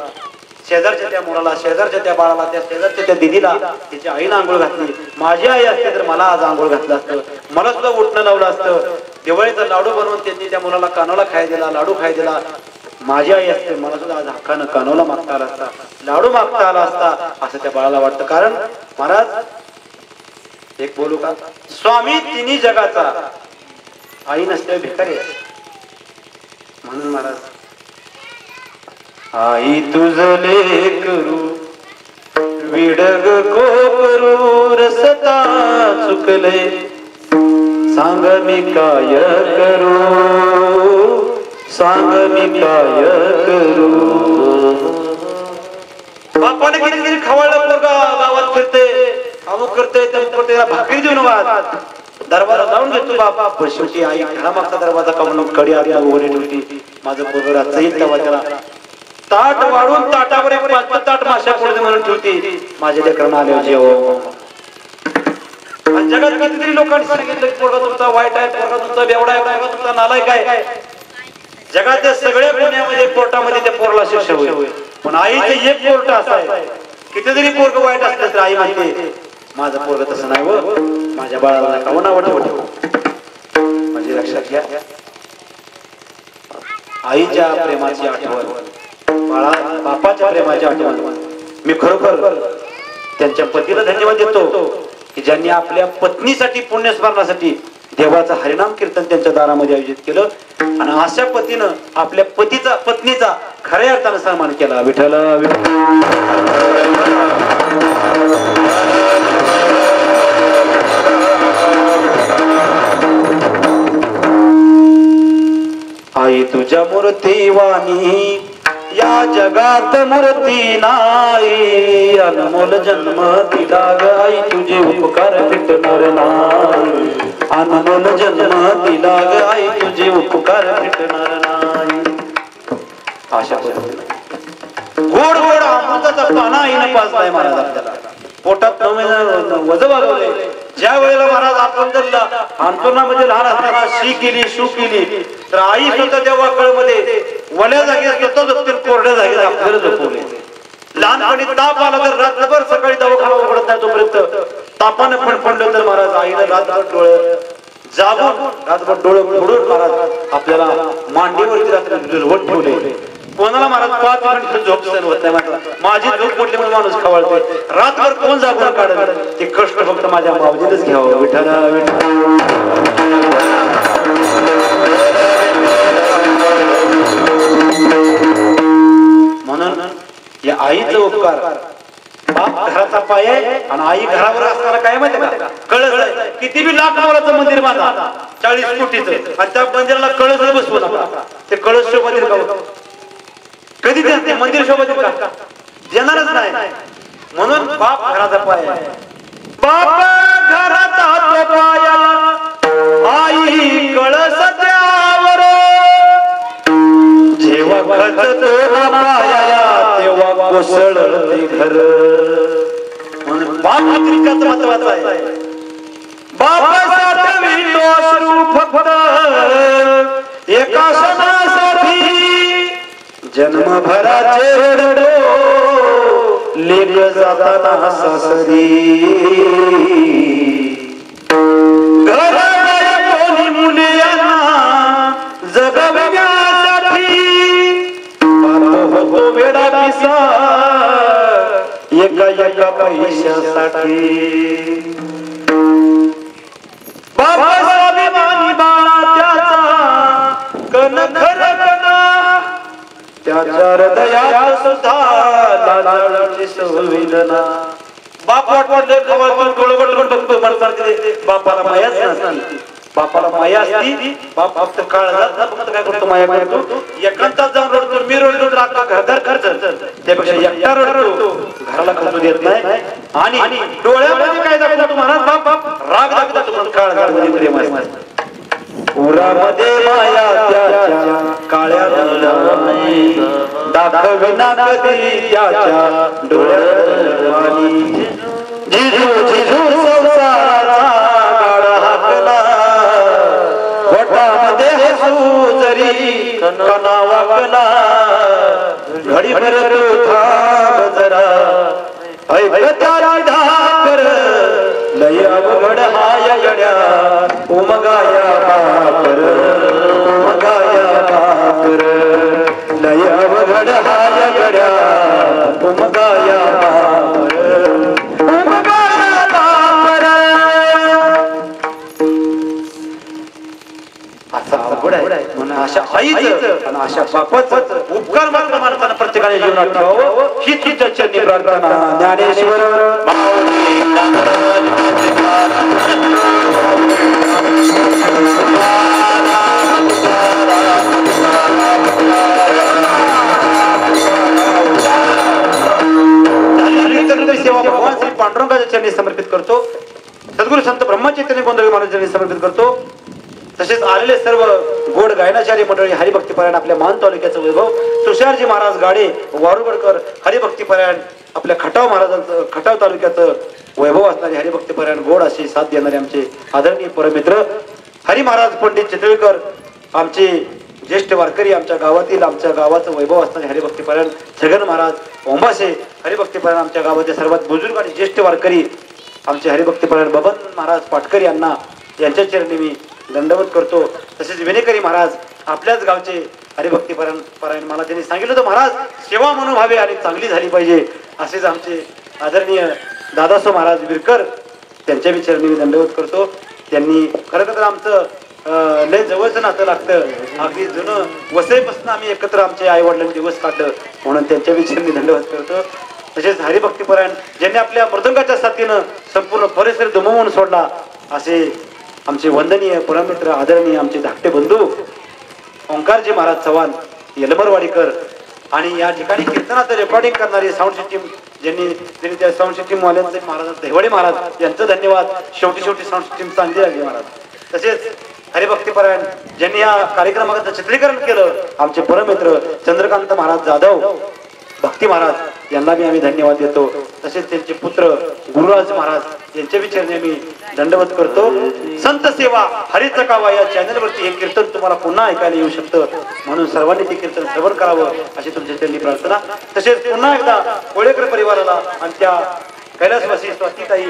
शेजारच्या त्या मुलाला, शेजारच्या त्या बाळाला, त्या शेजारच्या त्या दिदीला तिच्या आईला आंघोळ घातली. माझी आई असते तर मला आज आंघोळ घातलं असतं, मला सुद्धा उठणं लावलं असतं. दिवाळीचा लाडू बनवून त्यांनी त्या मुलाला कानोला खायला दिला, लाडू खायला दिला. माझी आई असते मला सुद्धा आज हक्कानं कानोला मागता आला असता, लाडू मागता आला असता असं त्या बाळाला वाटतं. कारण महाराज एक बोलू का, स्वामी तिन्ही जगाचा आई नसते भिकारी आहे. म्हणून महाराज आई तुझले करू विडग को करू रसता चुकले सांग मी काय करू, सांग मी काय करू. बापाने किती किती खवाळलं पोरगा गावात फिरते, अमुक करते तमुक करते, भाकरी देऊन वाद दरबारा जाऊन घेतो बापा. पण शेवटी आई घरामागचा दरवाजा काढून कडी आल्या उघडी ठेवती. माझं पोरगा जाईल तेव्हा त्याला ताट वाढून ताटावर एक 5 ताट माश्या पडते म्हणून ठेवती. माझ्या लेकरांना आले जेव. जगात कितीतरी लोकांनी सांगितलं की पोरगा तुमचा वाईट आहे, पोरगा तुमचा बेवडा आहे, पोरगा तुमचा नालायक आहे. जगातल्या सगळ्या गुन्ह्यामध्ये कोर्टामध्ये त्या पोराला शिक्षा होईल. पण आईचं एक कोर्ट असं आहे, कितीतरी पोरग वाईट असलं तर आई म्हणते माझं पोरग तसं नाही व, माझ्या बाळाला नका नाव ठेवू. म्हणजे लक्षात घ्या आईच्या प्रेमाची आठवण, बापाच्या प्रेमाची आठवण. मी खरोखर त्यांच्या पतीला धन्यवाद देतो की ज्यांनी आपल्या पत्नीसाठी पुण्यस्मरणासाठी देवाचं हरिनाम कीर्तन त्यांच्या दारामध्ये आयोजित केलं आणि अशा पतीनं आपल्या पत्नीचा खऱ्या अर्थानं सन्मान केला. विठ्ठल आई तुझ्या मूर्ती वाणी या जगात मूर्ती नाही, अनमोल जन्म दिला ग आई तुझे उपकार फिटणार नाही, अनमोल जन्म दिला ग आई तुझे उपकार फिटणार नाही. अशा पद्धतीने गोड गोड अमृताचा पाना आईने पाजलाय महाराज आपल्याला. पोटात वज वागवले. ज्या वेळेला महाराज आपण जर अंतरणामध्ये लहान असताना शी केली, शू केली तर आई स्वतः त्या वाकळमध्ये वल्या जागी स्वतः झोपतील, कोरड्या जागी आपल्याला झोपवले. लहानपणी ताप आला तर रात्रभर सकाळी दवाखाना उघडत नाही तोपर्यंत तापाने फणफणलं तर महाराज आईने रात्रभर डोळे जागून रात्रभर डोळे फोडून महाराज आपल्याला मांडीवरती रात्री झुलवत ठेवले. कोणाला महाराज 5 मिनिट झोप सहन होत नाही. माझी झोप मोडली म्हणून माणूस खवळतोय. रातभर कोण जागून काढल ते कष्ट फक्त माझ्या मावजीनेच घ्यावं. विठ्ठल म्हणून या आईचा उपकार, बाप घराचा पाय आहे आणि आई घरावर असताना काय माहिती का, कळस आहे. किती बी लाख मोलाचं मंदिर बांधा 40 कोटीचं आणि त्या मंदिराला कळस बसवू नका. ते कळस मंदिर कधी ते मंदिर शोभत का देणारच नाही. म्हणून बाप घराचा पाया, बाप घराचा तो पाया, आई कळस त्यावर जेव्हा खचत पाया तेव्हा कोसळते घर. म्हणून बाप तितकाच महत्वाचा आहे. बाप साठवितो अश्रू फक्त एका क्षणासाठी, जन्मभराचे रडो लेक जाताना सासरी. घर कोणी मुले यांना जगविण्यासाठी, बाप होतो वेडा पिसा एका एका पैशासाठी. बाबा स्वाभिमानी बाळा त्याचा कण खरकणा, त्याच्या हृदयात सुद्धा लालाची संवेदना. बाप वाटले बापाला मायाच नसती, बापाला माया असती. बाप फक्त काळ फक्त काय करतो, माया करतो. एकांतात जाऊन रडतो, मी रडतो घरदार खर्च, त्यापेक्षा एकटा रडतो घराला खर्च देत नाही. आणि डोळ्यामध्ये काय दाखवतो महाराज, बाप राग दाखवतो म्हणून काळ प्रेम आहे. उरामध्ये माया त्याच्या काळ्या दाखविना कधी त्याच्या डोळ्यात. जिजू जिजू संसाराचा काळा हाकला, वटामध्ये हसू जरी कणा वाकला. घडी भर थांब जरा ऐकत्या ढाकर, लय अवघड हाय गड्या उमगाया भाकर, उमगाया भाकर. लय अवघड हाय गड्या उमगाया भाकर, उमगाया भाकर. असा अवघड आहे. म्हणून अशा आईचं आणि अशा बापाचं उपकार मात्र माणसानं प्रत्येकाने जीवनात ठेवावं ही तुझ्या चरणी प्रार्थना. ज्ञानेश्वर सेवा भगवान श्री पांडुरंगाच्या चरणी समर्पित करतो. सद्गुरू संत ब्रह्मचैतन्य गोंधळी महाराज चरणी समर्पित करतो. तसेच आलेले सर्व गोड गायनाचार्य मंडळी, हरिभक्तीपरायण आपल्या मान तालुक्याचं वैभव, तुषारजी महाराज गाडे वारुगडकर हरिभक्तीपरायण आपल्या खटाव महाराजांचं, खटाव तालुक्याचं वैभव असणारे हरिभक्तीपरायण गोड अशी साथ देणारे आमचे आदरणीय परमित्र हरी महाराज पंडित चितळीकर, आमचे ज्येष्ठ वारकरी, आमच्या गावाचं वैभव असणारे हरिभक्तीपरायण छगन महाराज ओंबासे, हरिभक्तीपरायण आमच्या गावाचे सर्वात बुजुर्ग आणि ज्येष्ठ वारकरी आमचे हरिभक्तीपरायण बबन महाराज पाटकर यांना, यांच्या चरणी मी दंडवत करतो. तसेच विनेकरी महाराज आपल्याच गावचे हरिभक्तीपरायण मला त्यांनी सांगितलं होतं, महाराज सेवा म्हणून व्हावे आणि चांगली झाली पाहिजे. असेच आमचे आदरणीय दादासो महाराज विरकर, त्यांच्या मी चरणी मी दंडवत करतो. त्यांनी खरं तर आमचं लय जवळचं नातं लागतं, अगदी जुनं वसईपासून आम्ही एकत्र आमचे आई वडिलांनी दिवस काढलं, म्हणून त्यांच्या विषयी मी दंडवत करतो. तसेच हरिभक्तीपरायण ज्यांनी आपल्या मृदंगाच्या साथीनं संपूर्ण परिसर दुमवून सोडला असे आमचे वंदनीय परमित्र आदरणीय आमचे धाकटे बंधू ओंकारजी महाराज चव्हाण यलमरवाडीकर, आणि या ठिकाणी कीर्तनाचं रेकॉर्डिंग करणारे साऊंड सिस्टीम ज्यांनी त्या साऊंड सिस्टीम वाल्यांचे महाराज देवडे महाराज यांचं धन्यवाद. शेवटी साऊंड सिस्टीम चांगली लागली महाराज. तसेच हरिभक्तीपरायण ज्यांनी या कार्यक्रमाचं चित्रीकरण केलं आमचे परमित्र चंद्रकांत महाराज जाधव भक्ती महाराज यांना मी आम्ही धन्यवाद देतो. तसेच त्यांचे पुत्र गुरुराज महाराज यांच्या विचारणे मी दंडवत करतो. संत सेवा हरिचा कावा या चॅनलवरती हे कीर्तन तुम्हाला पुन्हा ऐकायला येऊ शकतं, म्हणून सर्वांनी ते कीर्तन श्रवण करावं अशी तुमच्या चरणी प्रार्थना. तसेच पुन्हा एकदा कोळेकर परिवाराला आणि त्या कैलासवासी स्वातीताई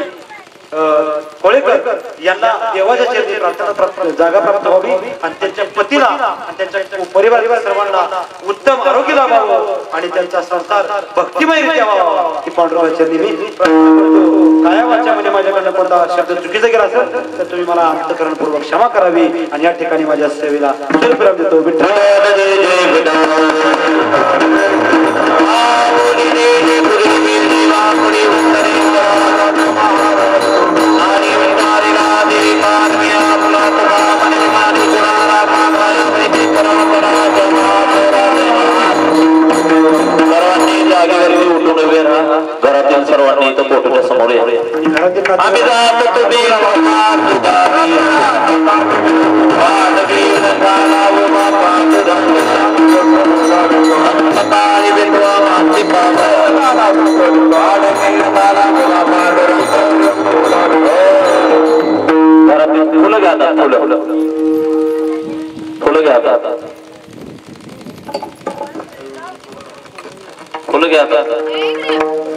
कोळेकर यांना देवाच्या चरणी प्रार्थना जागा प्राप्त व्हावी आणि त्यांच्या पतीला आणि त्यांच्या परिवार सर्वांना उत्तम आरोग्य लाभावं आणि त्यांचा संसार भक्तिमय व्हावा ही पांडुरंगाच्या चरणी मी प्रार्थना करतो. काया वाच्यामध्ये माझ्याकडनं कोणता शब्द चुकीचा गेला असेल तर तुम्ही मला अंतःकरणपूर्वक क्षमा करावी आणि या ठिकाणी माझ्या सेवेला विराम देतो. विठ्ठल आम्ही जात तुम्ही फुलं घ्या फुलं घ्या